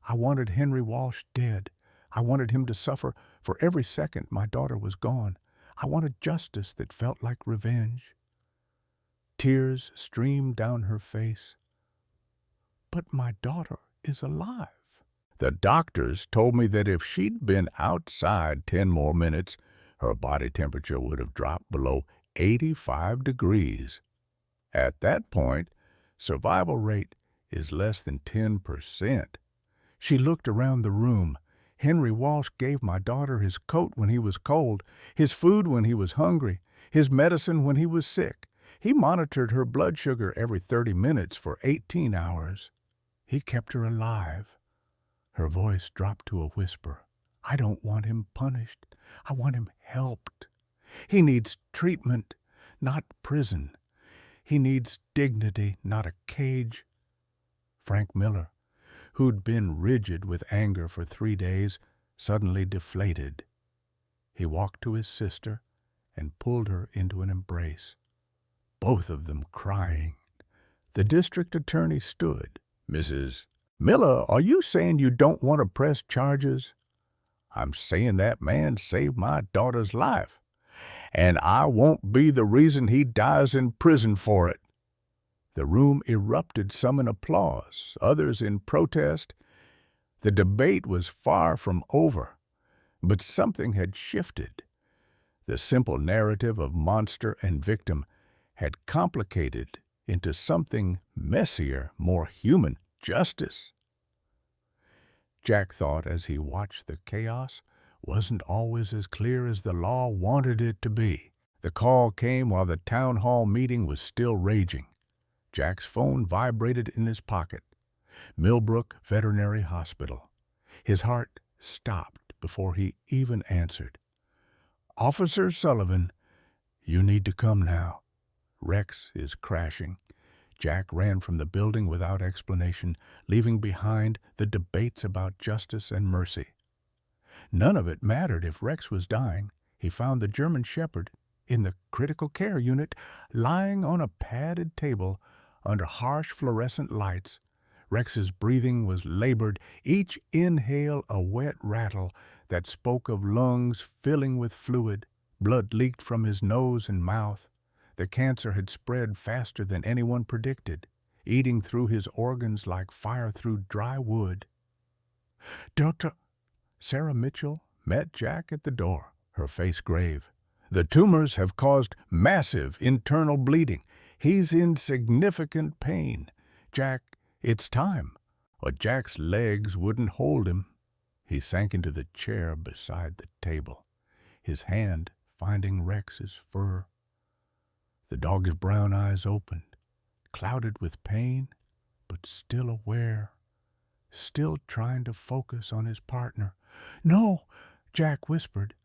I wanted Henry Walsh dead. I wanted him to suffer for every second my daughter was gone. I wanted justice that felt like revenge. Tears streamed down her face. But my daughter is alive. The doctors told me that if she'd been outside 10 more minutes, her body temperature would have dropped below 85 degrees. At that point, survival rate is less than 10%. She looked around the room. Henry Walsh gave my daughter his coat when he was cold, his food when he was hungry, his medicine when he was sick. He monitored her blood sugar every 30 minutes for 18 hours. He kept her alive. Her voice dropped to a whisper. I don't want him punished. I want him helped. He needs treatment, not prison. He needs dignity, not a cage. Frank Miller, who'd been rigid with anger for 3 days, suddenly deflated. He walked to his sister and pulled her into an embrace, both of them crying. The district attorney stood. Mrs. Miller, are you saying you don't want to press charges? I'm saying that man saved my daughter's life, and I won't be the reason he dies in prison for it. The room erupted, some in applause, others in protest. The debate was far from over, but something had shifted. The simple narrative of monster and victim had complicated into something messier, more human, justice. Jack thought as he watched the chaos wasn't always as clear as the law wanted it to be. The call came while the town hall meeting was still raging. Jack's phone vibrated in his pocket. Millbrook Veterinary Hospital. His heart stopped before he even answered. Officer Sullivan, you need to come now. Rex is crashing. Jack ran from the building without explanation, leaving behind the debates about justice and mercy. None of it mattered if Rex was dying. He found the German Shepherd in the critical care unit, lying on a padded table under harsh fluorescent lights. Rex's breathing was labored, each inhale a wet rattle that spoke of lungs filling with fluid. Blood leaked from his nose and mouth. The cancer had spread faster than anyone predicted, eating through his organs like fire through dry wood. Dr. Sarah Mitchell met Jack at the door, her face grave. The tumors have caused massive internal bleeding. He's in significant pain. Jack, it's time. But Jack's legs wouldn't hold him. He sank into the chair beside the table, his hand finding Rex's fur. The dog's brown eyes opened, clouded with pain, but still aware, still trying to focus on his partner. No, Jack whispered.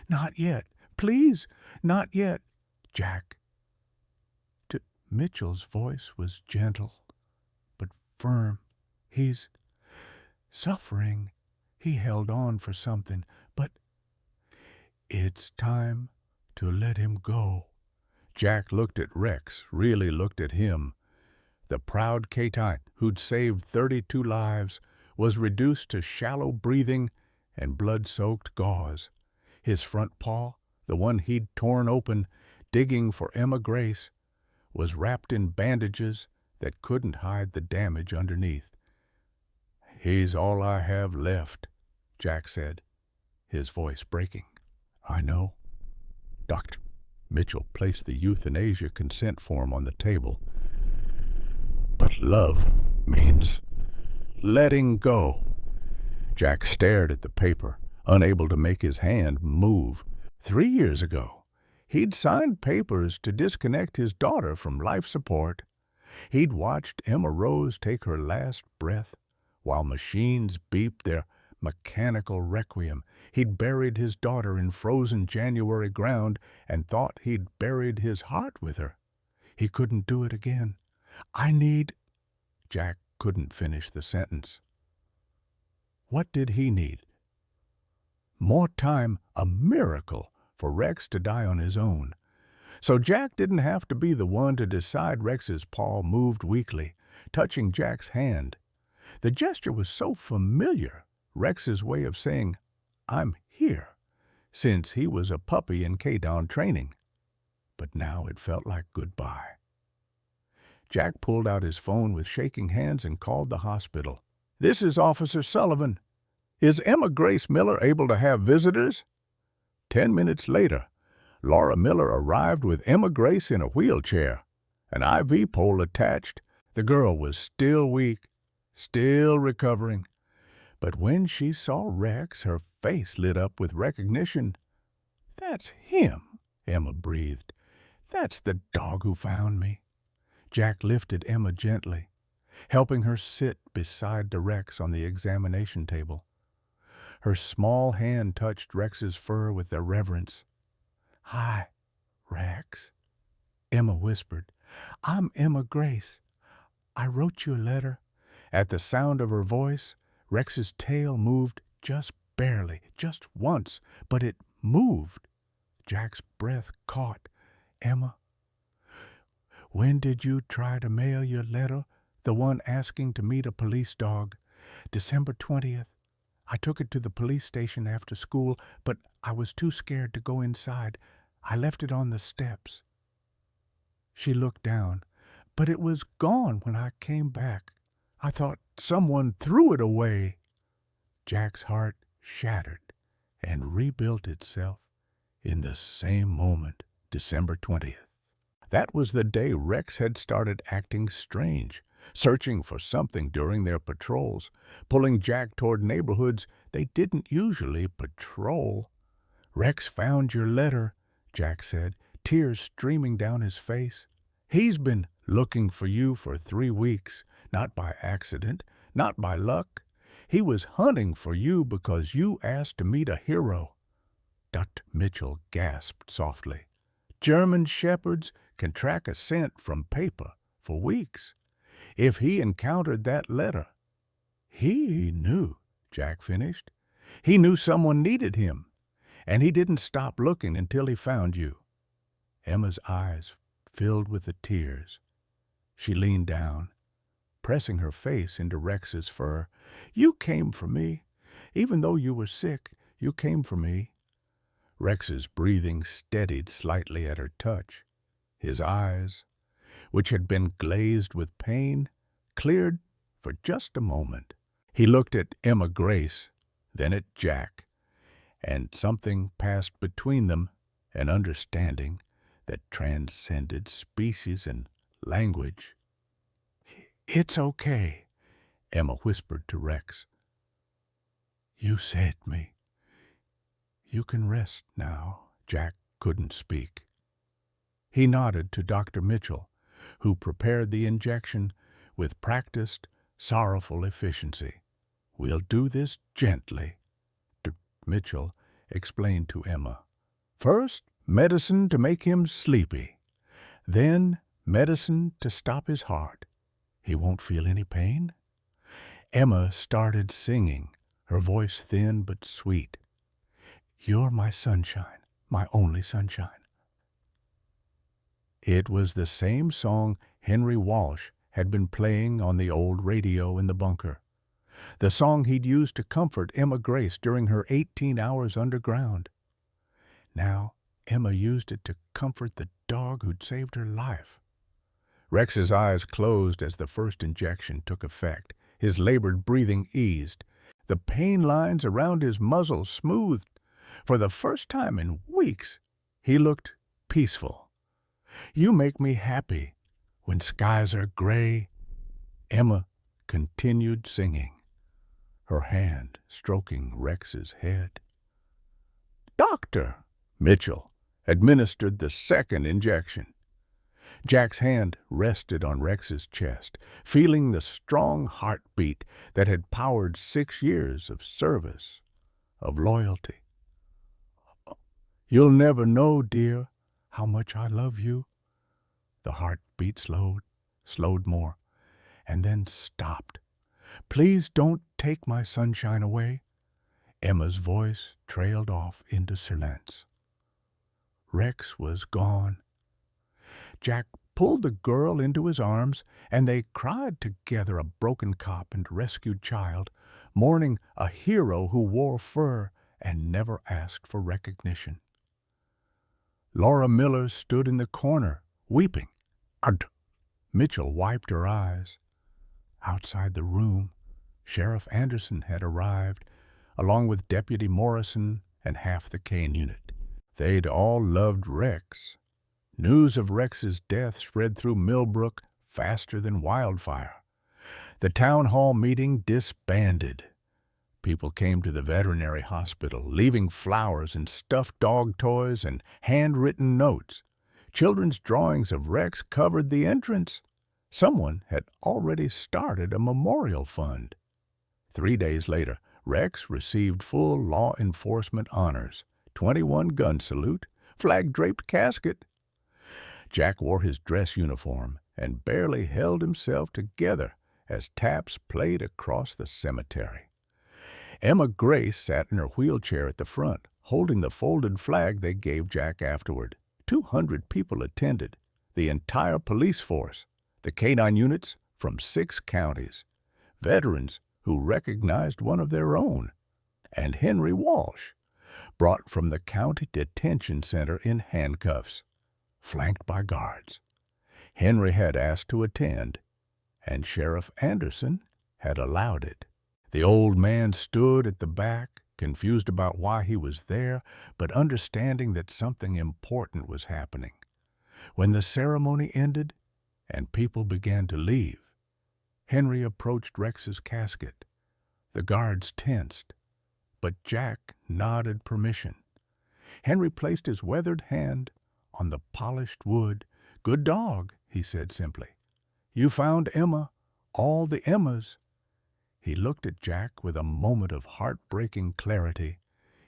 Not yet. Please, not yet. Jack. Mitchell's voice was gentle, but firm. He's suffering. He held on for something, but it's time to let him go. Jack looked at Rex, really looked at him. The proud Caetite, who'd saved 32 lives, was reduced to shallow breathing and blood-soaked gauze. His front paw, the one he'd torn open, digging for Emma Grace, was wrapped in bandages that couldn't hide the damage underneath. He's all I have left, Jack said, his voice breaking. I know. Dr. Mitchell placed the euthanasia consent form on the table. But love means letting go. Jack stared at the paper, unable to make his hand move. 3 years ago, he'd signed papers to disconnect his daughter from life support. He'd watched Emma Rose take her last breath while machines beeped their mechanical requiem. He'd buried his daughter in frozen January ground and thought he'd buried his heart with her. He couldn't do it again. Jack couldn't finish the sentence. What did he need? More time, a miracle for Rex to die on his own. So Jack didn't have to be the one to decide. Rex's paw moved weakly, touching Jack's hand. The gesture was so familiar, Rex's way of saying, I'm here, since he was a puppy in K-Down training. But now it felt like goodbye. Jack pulled out his phone with shaking hands and called the hospital. This is Officer Sullivan. Is Emma Grace Miller able to have visitors? 10 minutes later, Laura Miller arrived with Emma Grace in a wheelchair, an IV pole attached. The girl was still weak, still recovering. But when she saw Rex, her face lit up with recognition. That's him, Emma breathed. That's the dog who found me. Jack lifted Emma gently, helping her sit beside the Rex on the examination table. Her small hand touched Rex's fur with reverence. "Hi, Rex," Emma whispered. "I'm Emma Grace. I wrote you a letter." At the sound of her voice, Rex's tail moved just barely, just once, but it moved. Jack's breath caught. "Emma, when did you try to mail your letter, the one asking to meet a police dog?" "December 20th. I took it to the police station after school, but I was too scared to go inside. I left it on the steps." She looked down, but it was gone when I came back. I thought someone threw it away. Jack's heart shattered and rebuilt itself in the same moment, December 20th. That was the day Rex had started acting strange, searching for something during their patrols, pulling Jack toward neighborhoods they didn't usually patrol. "Rex found your letter," Jack said, tears streaming down his face. "He's been looking for you for 3 weeks, not by accident, not by luck. He was hunting for you because you asked to meet a hero." Dr. Mitchell gasped softly. "German shepherds can track a scent from paper for weeks. If he encountered that letter—" "He knew," Jack finished. "He knew someone needed him, and he didn't stop looking until he found you." Emma's eyes filled with the tears. She leaned down, pressing her face into Rex's fur. "You came for me. Even though you were sick, you came for me." Rex's breathing steadied slightly at her touch. His eyes, which had been glazed with pain, cleared for just a moment. He looked at Emma Grace, then at Jack, and something passed between them, an understanding that transcended species and language. "It's okay," Emma whispered to Rex. "You saved me. You can rest now." Jack couldn't speak. He nodded to Dr. Mitchell, who prepared the injection with practiced, sorrowful efficiency. "We'll do this gently," Dr. Mitchell explained to Emma. "First, medicine to make him sleepy. Then, medicine to stop his heart. He won't feel any pain." Emma started singing, her voice thin but sweet. "You're my sunshine, my only sunshine." It was the same song Henry Walsh had been playing on the old radio in the bunker, the song he'd used to comfort Emma Grace during her 18 hours underground. Now Emma used it to comfort the dog who'd saved her life. Rex's eyes closed as the first injection took effect. His labored breathing eased. The pain lines around his muzzle smoothed. For the first time in weeks, he looked peaceful. "You make me happy when skies are gray," Emma continued singing, her hand stroking Rex's head. Dr. Mitchell administered the second injection. Jack's hand rested on Rex's chest, feeling the strong heartbeat that had powered 6 years of service, of loyalty. "You'll never know, dear, how much I love you." The heartbeat slowed more, and then stopped. "Please don't take my sunshine away." Emma's voice trailed off into silence. Rex was gone. Jack pulled the girl into his arms, and they cried together, a broken cop and rescued child, mourning a hero who wore fur and never asked for recognition. Laura Miller stood in the corner, weeping. Mitchell wiped her eyes. Outside the room, Sheriff Anderson had arrived, along with Deputy Morrison and half the Kane unit. They'd all loved Rex. News of Rex's death spread through Millbrook faster than wildfire. The town hall meeting disbanded. People came to the veterinary hospital, leaving flowers and stuffed dog toys and handwritten notes. Children's drawings of Rex covered the entrance. Someone had already started a memorial fund. 3 days later, Rex received full law enforcement honors, 21 gun salute, flag-draped casket. Jack wore his dress uniform and barely held himself together as taps played across the cemetery. Emma Grace sat in her wheelchair at the front, holding the folded flag they gave Jack afterward. 200 people attended, the entire police force, the canine units from 6 counties, veterans who recognized one of their own, and Henry Walsh, brought from the county detention center in handcuffs, flanked by guards. Henry had asked to attend, and Sheriff Anderson had allowed it. The old man stood at the back, confused about why he was there, but understanding that something important was happening. When the ceremony ended and people began to leave, Henry approached Rex's casket. The guards tensed, but Jack nodded permission. Henry placed his weathered hand on the polished wood. "Good dog," he said simply. "You found Emma, all the Emmas." He looked at Jack with a moment of heartbreaking clarity.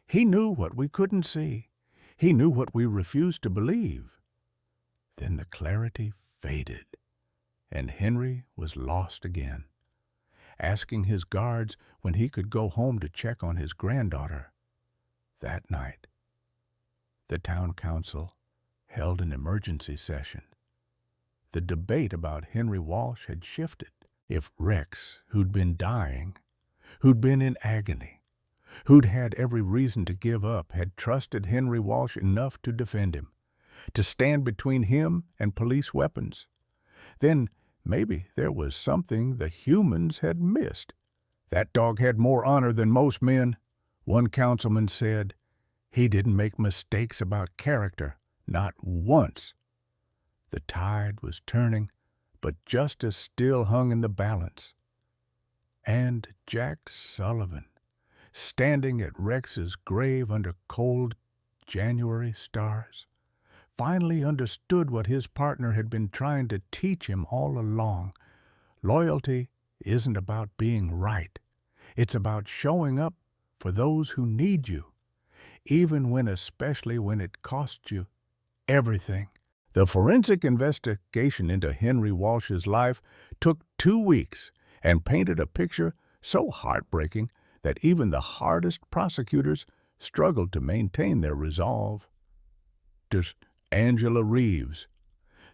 He knew what we couldn't see. He knew what we refused to believe. Then the clarity faded, and Henry was lost again, asking his guards when he could go home to check on his granddaughter. That night, the town council held an emergency session. The debate about Henry Walsh had shifted. If Rex, who'd been dying, who'd been in agony, who'd had every reason to give up, had trusted Henry Walsh enough to defend him, to stand between him and police weapons, then maybe there was something the humans had missed. "That dog had more honor than most men," one councilman said. "He didn't make mistakes about character, not once." The tide was turning, but justice still hung in the balance. And Jack Sullivan, standing at Rex's grave under cold January stars, finally understood what his partner had been trying to teach him all along. Loyalty isn't about being right. It's about showing up for those who need you, especially when it costs you everything. The forensic investigation into Henry Walsh's life took 2 weeks and painted a picture so heartbreaking that even the hardest prosecutors struggled to maintain their resolve. Angela Reeves,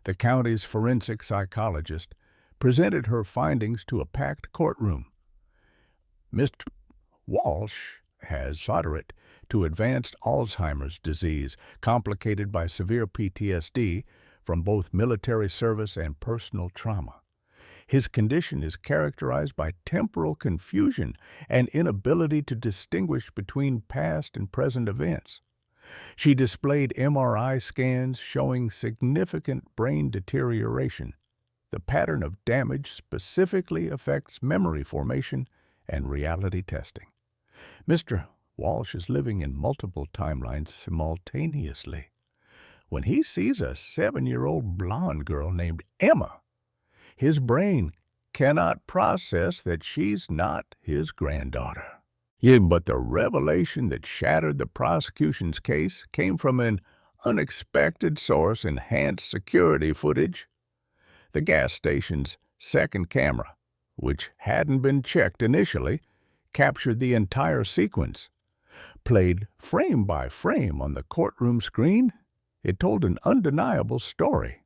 the county's forensic psychologist, presented her findings to a packed courtroom. "Mr. Walsh has moderate to advanced Alzheimer's disease, complicated by severe PTSD from both military service and personal trauma. His condition is characterized by temporal confusion and inability to distinguish between past and present events." She displayed MRI scans showing significant brain deterioration. The pattern of damage specifically affects memory formation and reality testing. Mr. Walsh is living in multiple timelines simultaneously. When he sees a 7-year-old blonde girl named Emma, his brain cannot process that she's not his granddaughter. Yeah, but the revelation that shattered the prosecution's case came from an unexpected source: enhanced security footage. The gas station's second camera, which hadn't been checked initially, captured the entire sequence. Played frame by frame on the courtroom screen, it told an undeniable story.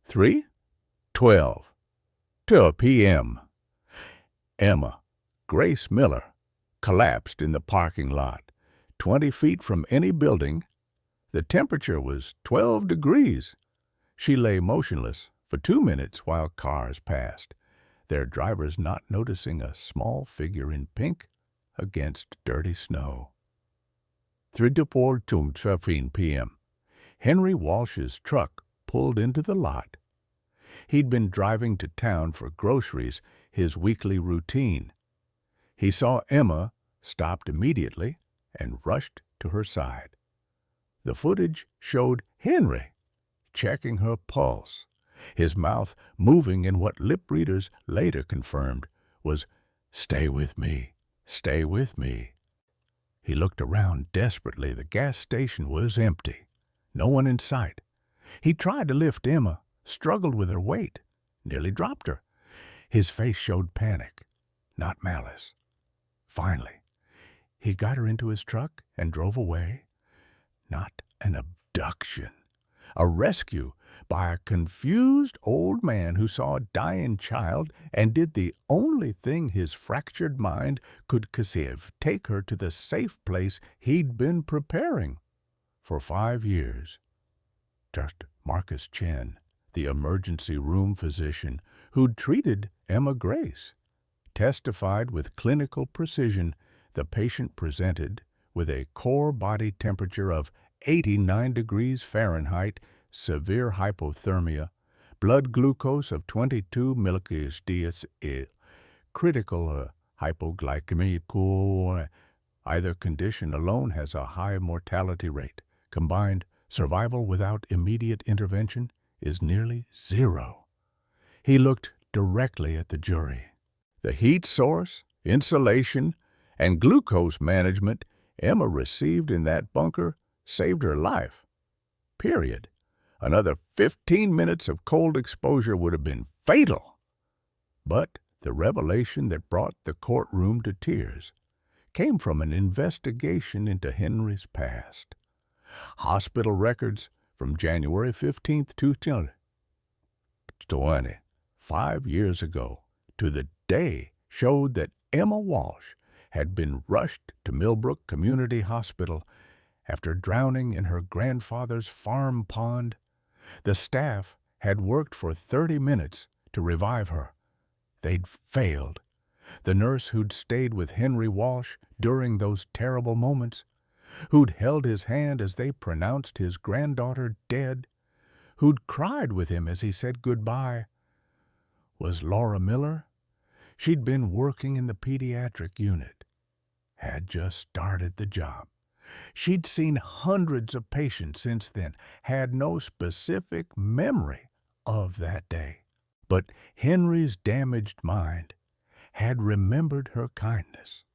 3:12 p.m. Emma Grace Miller collapsed in the parking lot, 20 feet from any building. The temperature was 12 degrees. She lay motionless for 2 minutes while cars passed, their drivers not noticing a small figure in pink against dirty snow. 3:15 p.m. Henry Walsh's truck pulled into the lot. He'd been driving to town for groceries, his weekly routine. He saw Emma, stopped immediately, and rushed to her side. The footage showed Henry checking her pulse, his mouth moving in what lip readers later confirmed was, "Stay with me, stay with me." He looked around desperately. The gas station was empty. No one in sight. He tried to lift Emma, struggled with her weight, nearly dropped her. His face showed panic, not malice. Finally, he got her into his truck and drove away. Not an abduction. A rescue by a confused old man who saw a dying child and did the only thing his fractured mind could conceive, take her to the safe place he'd been preparing for 5 years. Just Marcus Chen, the emergency room physician who'd treated Emma Grace, testified with clinical precision the patient presented with a core body temperature of 89 degrees Fahrenheit, severe hypothermia, blood glucose of 22 mg/dL, critical hypoglycemia. Either condition alone has a high mortality rate. Combined, survival without immediate intervention is nearly zero. He looked directly at the jury. The heat source, insulation, and glucose management Emma received in that bunker saved her life. Period. Another 15 minutes of cold exposure would have been fatal. But the revelation that brought the courtroom to tears came from an investigation into Henry's past. Hospital records from January 15th, 2020, 5 years ago, to the day showed that Emma Walsh had been rushed to Millbrook Community Hospital after drowning in her grandfather's farm pond. The staff had worked for 30 minutes to revive her. They'd failed. The nurse who'd stayed with Henry Walsh during those terrible moments, who'd held his hand as they pronounced his granddaughter dead, who'd cried with him as he said goodbye, was Laura Miller. She'd been working in the pediatric unit, had just started the job. She'd seen hundreds of patients since then, had no specific memory of that day. But Henry's damaged mind had remembered her kindness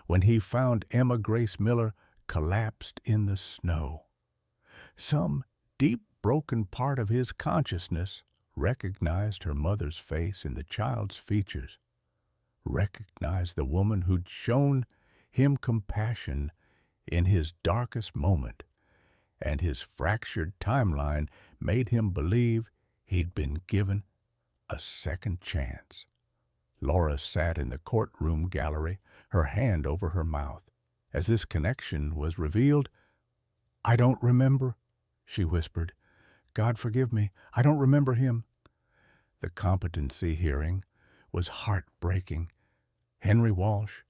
when he found Emma Grace Miller collapsed in the snow. Some deep broken part of his consciousness recognized her mother's face in the child's features, recognized the woman who'd shown him compassion in his darkest moment, and his fractured timeline made him believe he'd been given a second chance. Laura sat in the courtroom gallery, her hand over her mouth. As this connection was revealed, "I don't remember," she whispered. "God forgive me, I don't remember him." The competency hearing was heartbreaking. Henry Walsh,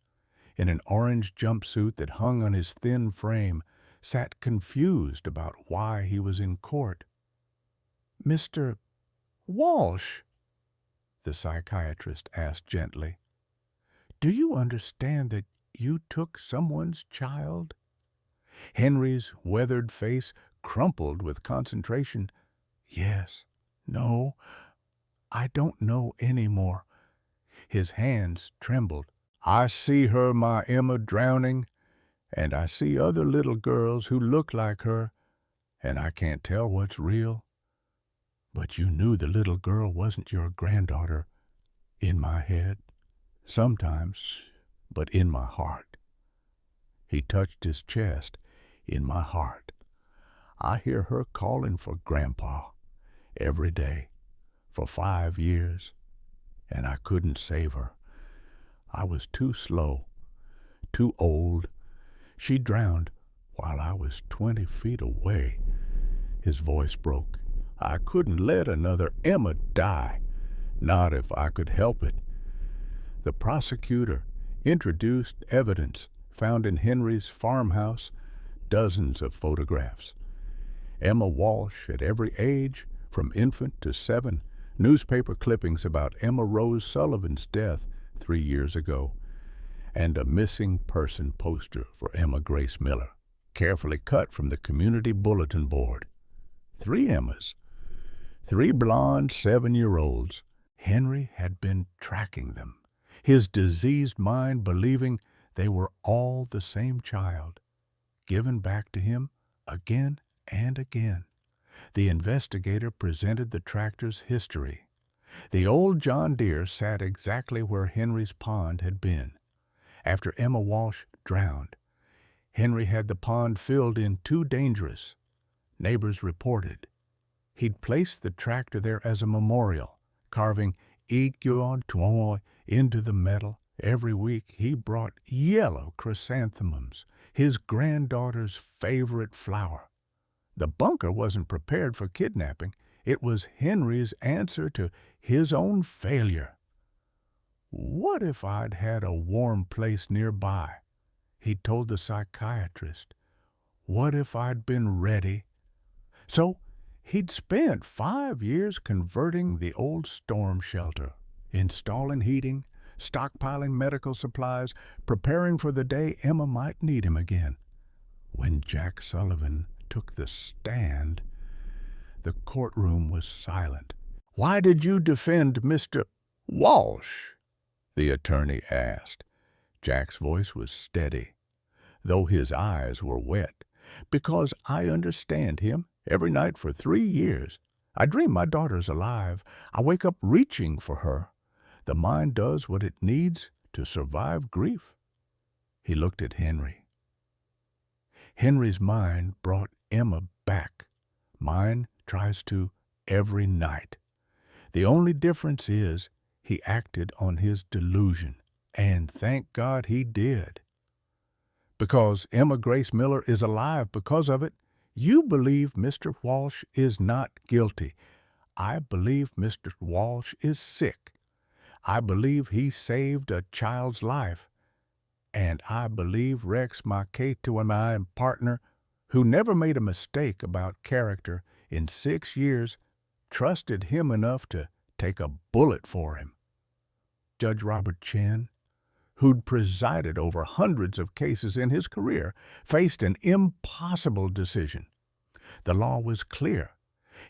in an orange jumpsuit that hung on his thin frame, sat confused about why he was in court. "Mr. Walsh," the psychiatrist asked gently, "do you understand that you took someone's child?" Henry's weathered face crumpled with concentration. "Yes, no, I don't know any more." His hands trembled. "I see her, my Emma, drowning, and I see other little girls who look like her, and I can't tell what's real. But you knew the little girl wasn't your granddaughter. In my head, sometimes, but in my heart." He touched his chest. "In my heart, I hear her calling for Grandpa every day for 5 years, and I couldn't save her. I was too slow, too old. She drowned while I was 20 feet away." His voice broke. "I couldn't let another Emma die, not if I could help it." The prosecutor introduced evidence found in Henry's farmhouse, dozens of photographs. Emma Walsh at every age, from infant to 7, newspaper clippings about Emma Rose Sullivan's death 3 years ago, and a missing person poster for Emma Grace Miller, carefully cut from the community bulletin board. 3 Emmas, 3 blonde 7-year-olds. Henry had been tracking them, his diseased mind believing they were all the same child, given back to him again and again. The investigator presented the tractor's history. The old John Deere sat exactly where Henry's pond had been. After Emma Walsh drowned, Henry had the pond filled in too dangerous. Neighbors reported. He'd placed the tractor there as a memorial, carving "Iguan" into the metal. Every week he brought yellow chrysanthemums, his granddaughter's favorite flower. The bunker wasn't prepared for kidnapping. It was Henry's answer to his own failure. What if I'd had a warm place nearby? He told the psychiatrist. What if I'd been ready? So he'd spent 5 years converting the old storm shelter, installing heating, stockpiling medical supplies, preparing for the day Emma might need him again. When Jack Sullivan took the stand, the courtroom was silent. "Why did you defend Mr. Walsh?" the attorney asked. Jack's voice was steady, though his eyes were wet. "Because I understand him. Every night for 3 years. I dream my daughter's alive. I wake up reaching for her. The mind does what it needs to survive grief." He looked at Henry. Henry's mind brought Emma back. Mine tries to every night. The only difference is he acted on his delusion, and thank God he did. Because Emma Grace Miller is alive because of it, you believe Mr. Walsh is not guilty. I believe Mr. Walsh is sick. I believe he saved a child's life. And I believe Rex, my K2MI partner, who never made a mistake about character in 6 years, trusted him enough to take a bullet for him. Judge Robert Chen, who'd presided over hundreds of cases in his career, faced an impossible decision. The law was clear.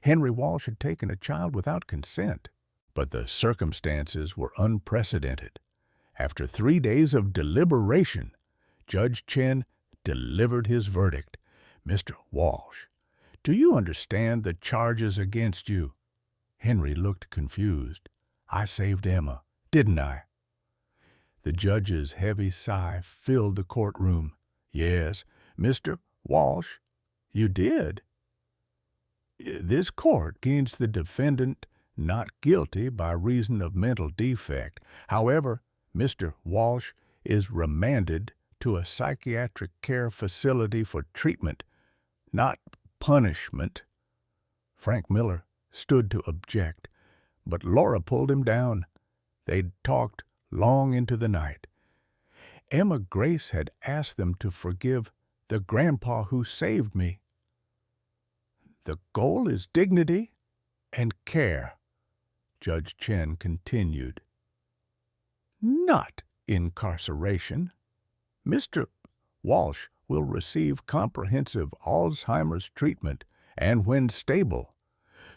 Henry Walsh had taken a child without consent, but the circumstances were unprecedented. After 3 days of deliberation, Judge Chen delivered his verdict. "Mr. Walsh, do you understand the charges against you?" Henry looked confused. "I saved Emma, didn't I?" The judge's heavy sigh filled the courtroom. "Yes, Mr. Walsh, you did. This court finds the defendant not guilty by reason of mental defect. However, Mr. Walsh is remanded to a psychiatric care facility for treatment, not punishment." Frank Miller stood to object, but Laura pulled him down. They'd talked long into the night. Emma Grace had asked them to forgive the grandpa who saved me. "The goal is dignity and care," Judge Chen continued. "Not incarceration. Mr. Walsh will receive comprehensive Alzheimer's treatment and, when stable,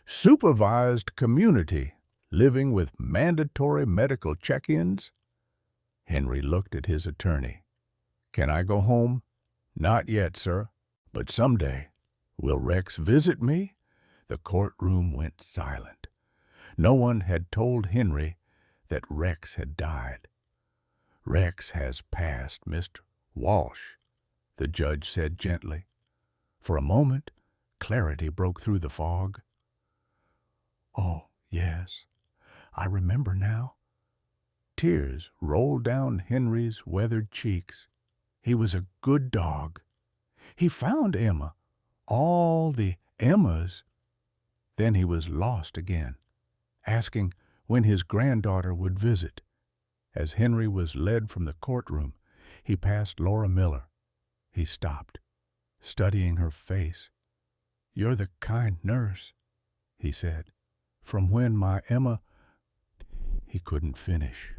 supervised community, living with mandatory medical check-ins." Henry looked at his attorney. "Can I go home?" "Not yet, sir, but someday. Will Rex visit me?" The courtroom went silent. No one had told Henry that Rex had died. "Rex has passed, Mr. Walsh," the judge said gently. For a moment, clarity broke through the fog. "Oh, yes, I remember now." Tears rolled down Henry's weathered cheeks. He was a good dog. He found Emma, all the Emmas. Then he was lost again, asking when his granddaughter would visit. As Henry was led from the courtroom, he passed Laura Miller. He stopped, studying her face. "You're the kind nurse," he said. "From when my Emma—" He couldn't finish.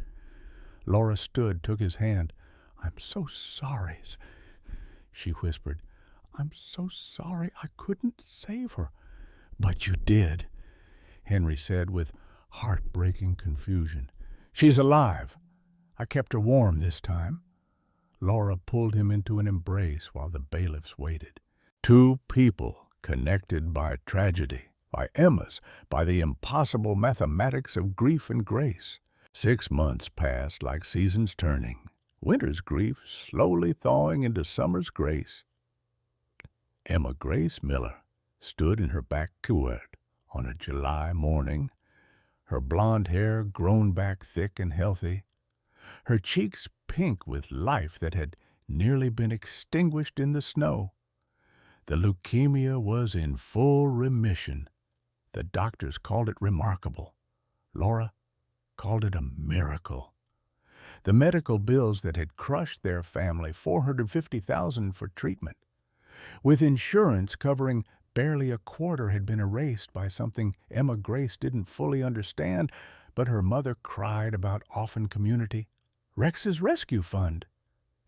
Laura stood, took his hand. "I'm so sorry," she whispered. "I'm so sorry I couldn't save her." "But you did." Henry said with heartbreaking confusion. "She's alive. I kept her warm this time." Laura pulled him into an embrace while the bailiffs waited. Two people connected by tragedy, by Emma's, by the impossible mathematics of grief and grace. 6 months passed like seasons turning, winter's grief slowly thawing into summer's grace. Emma Grace Miller stood in her backyard on a July morning, her blonde hair grown back thick and healthy, her cheeks pink with life that had nearly been extinguished in the snow. The leukemia was in full remission. The doctors called it remarkable. Laura called it a miracle. The medical bills that had crushed their family, $450,000 for treatment, with insurance covering barely a quarter, had been erased by something Emma Grace didn't fully understand, but her mother cried about often community. Rex's Rescue Fund.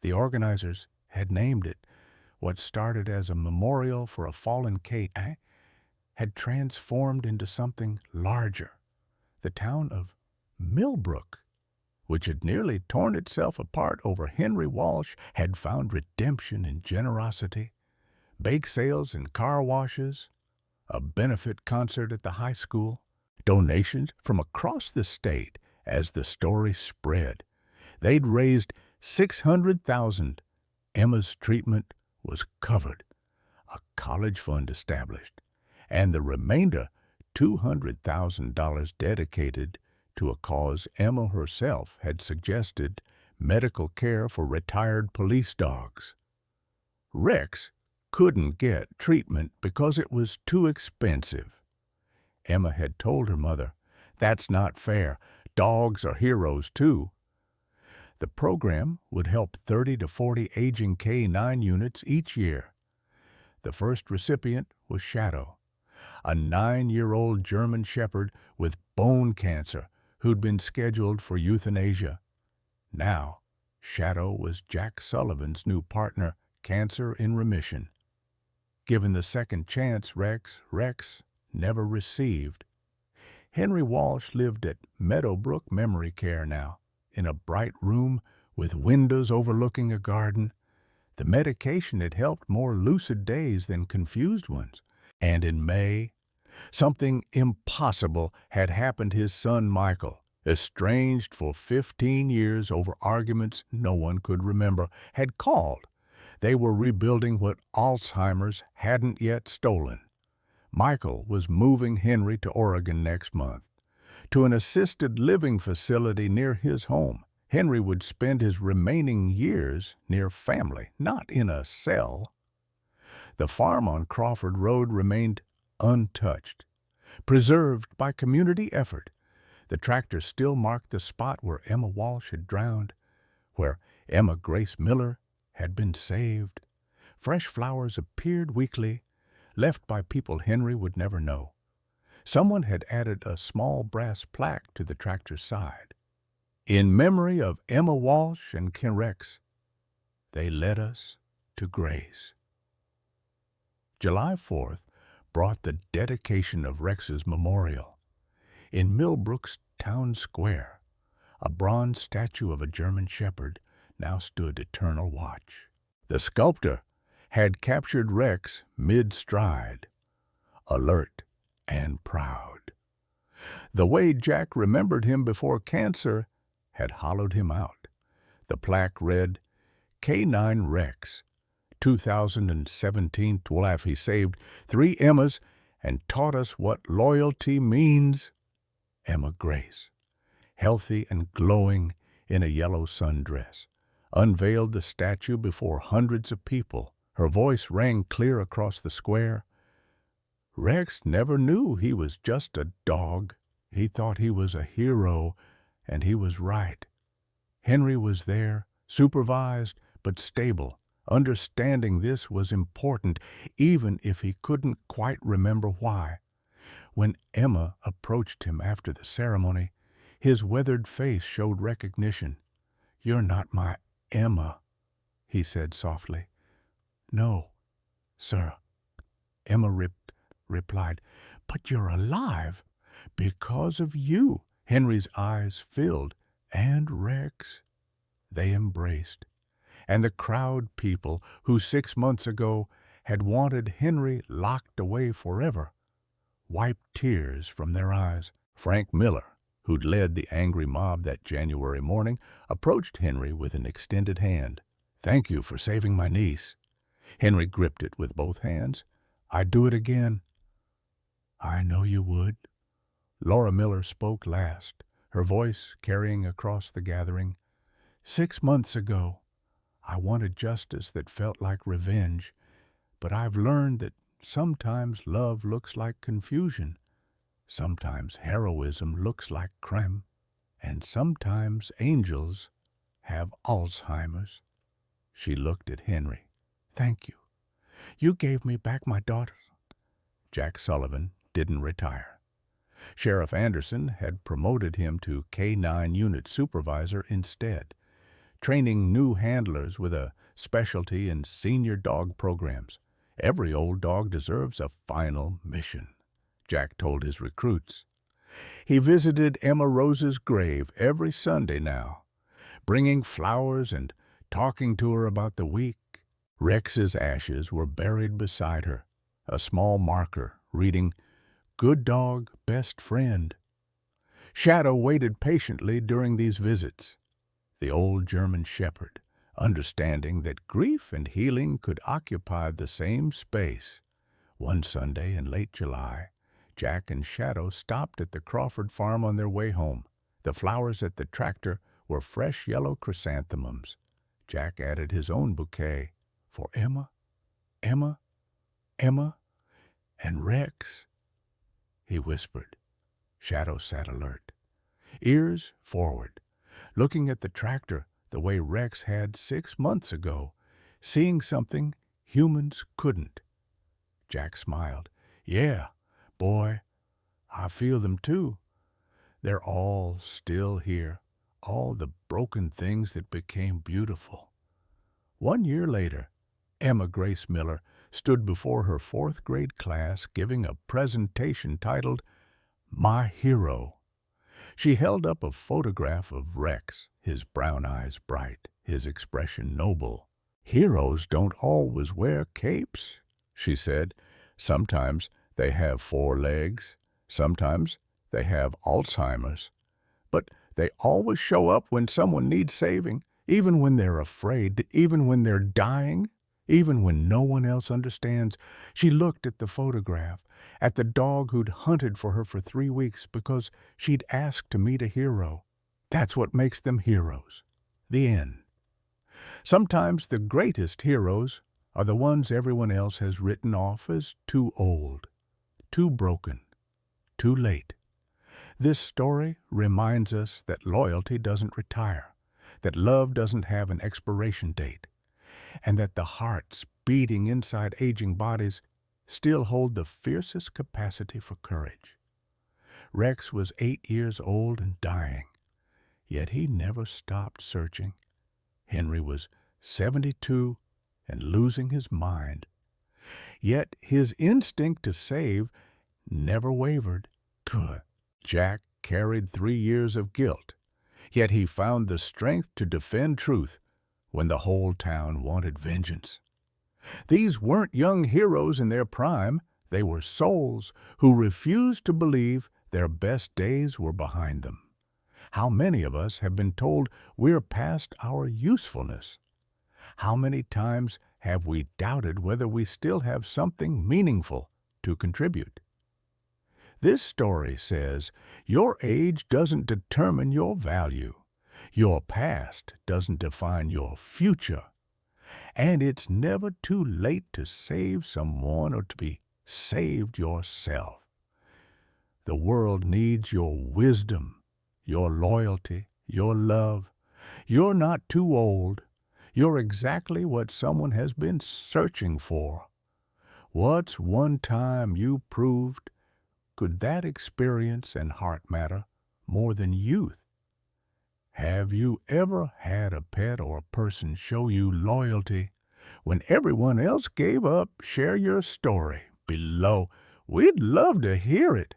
The organizers had named it. What started as a memorial for a fallen Kate had transformed into something larger. The town of Millbrook, which had nearly torn itself apart over Henry Walsh, had found redemption in generosity. Bake sales and car washes, a benefit concert at the high school, donations from across the state. As the story spread, they'd raised $600,000. Emma's treatment was covered, a college fund established, and the remainder, $200,000, dedicated to a cause Emma herself had suggested: medical care for retired police dogs. Rex couldn't get treatment because it was too expensive. Emma had told her mother, "That's not fair. Dogs are heroes, too." The program would help 30 to 40 aging K-9 units each year. The first recipient was Shadow, a 9-year-old German Shepherd with bone cancer who'd been scheduled for euthanasia. Now, Shadow was Jack Sullivan's new partner, cancer in remission. Given the second chance Rex never received. Henry Walsh lived at Meadowbrook Memory Care now, in a bright room with windows overlooking a garden. The medication had helped more lucid days than confused ones. And in May, something impossible had happened. His son Michael, estranged for 15 years over arguments no one could remember, had called. They were rebuilding what Alzheimer's hadn't yet stolen. Michael was moving Henry to Oregon next month, to an assisted living facility near his home. Henry would spend his remaining years near family, not in a cell. The farm on Crawford Road remained untouched, preserved by community effort. The tractor still marked the spot where Emma Walsh had drowned, where Emma Grace Miller had been saved. Fresh flowers appeared weekly, left by people Henry would never know. Someone had added a small brass plaque to the tractor's side. In memory of Emma Walsh and Ken Rex, they led us to grace. July 4th brought the dedication of Rex's memorial. In Millbrook's town square, a bronze statue of a German Shepherd now stood eternal watch. The sculptor had captured Rex mid-stride, alert and proud. The way Jack remembered him before cancer had hollowed him out. The plaque read, K9 Rex, 2017 12. He saved 3 Emmas and taught us what loyalty means. Emma Grace, healthy and glowing in a yellow sundress, unveiled the statue before hundreds of people. Her voice rang clear across the square. Rex never knew he was just a dog. He thought he was a hero, and he was right. Henry was there, supervised but stable, understanding this was important, even if he couldn't quite remember why. When Emma approached him after the ceremony, his weathered face showed recognition. "You're not my Emma," he said softly. "No, sir," Emma replied. "But you're alive. Because of you. Henry's eyes filled. And Rex. They embraced. And the crowd people who 6 months ago had wanted Henry locked away forever wiped tears from their eyes. Frank Miller, who'd led the angry mob that January morning, approached Henry with an extended hand. "Thank you for saving my niece." Henry gripped it with both hands. "I'd do it again." "I know you would." Laura Miller spoke last, her voice carrying across the gathering. 6 months ago, I wanted justice that felt like revenge, but I've learned that sometimes love looks like confusion, sometimes heroism looks like crime, and sometimes angels have Alzheimer's. She looked at Henry. "Thank you. You gave me back my daughter." Jack Sullivan didn't retire. Sheriff Anderson had promoted him to K-9 unit supervisor instead, training new handlers with a specialty in senior dog programs. Every old dog deserves a final mission, Jack told his recruits. He visited Emma Rose's grave every Sunday now, bringing flowers and talking to her about the week. Rex's ashes were buried beside her, a small marker reading, "Good dog, best friend." Shadow waited patiently during these visits. The old German shepherd, understanding that grief and healing could occupy the same space. One Sunday in late July, Jack and Shadow stopped at the Crawford farm on their way home. The flowers at the tractor were fresh yellow chrysanthemums. Jack added his own bouquet. "For Emma, Emma, Emma, and Rex," he whispered. Shadow sat alert, ears forward, looking at the tractor the way Rex had 6 months ago, seeing something humans couldn't. Jack smiled. "Yeah, boy, I feel them too. They're all still here, all the broken things that became beautiful." 1 year later, Emma Grace Miller stood before her 4th grade class giving a presentation titled "My Hero." She held up a photograph of Rex, his brown eyes bright, his expression noble. "Heroes don't always wear capes," she said. "Sometimes they have 4 legs, sometimes they have Alzheimer's. But they always show up when someone needs saving, even when they're afraid, even when they're dying, even when no one else understands." She looked at the photograph, at the dog who'd hunted for her for 3 weeks because she'd asked to meet a hero. That's what makes them heroes. The end. Sometimes the greatest heroes are the ones everyone else has written off as too old, too broken, too late. This story reminds us that loyalty doesn't retire, that love doesn't have an expiration date, and that the hearts beating inside aging bodies still hold the fiercest capacity for courage. Rex was 8 years old and dying, yet he never stopped searching. Henry was 72 and losing his mind, yet his instinct to save never wavered. Jack carried 3 years of guilt, yet he found the strength to defend truth when the whole town wanted vengeance. These weren't young heroes in their prime. They were souls who refused to believe their best days were behind them. How many of us have been told we're past our usefulness? How many times have we doubted whether we still have something meaningful to contribute? This story says your age doesn't determine your value. Your past doesn't define your future. And it's never too late to save someone or to be saved yourself. The world needs your wisdom, your loyalty, your love. You're not too old. You're exactly what someone has been searching for. What's one time you proved? Could that experience and heart matter more than youth? Have you ever had a pet or a person show you loyalty when everyone else gave up? Share your story below. We'd love to hear it.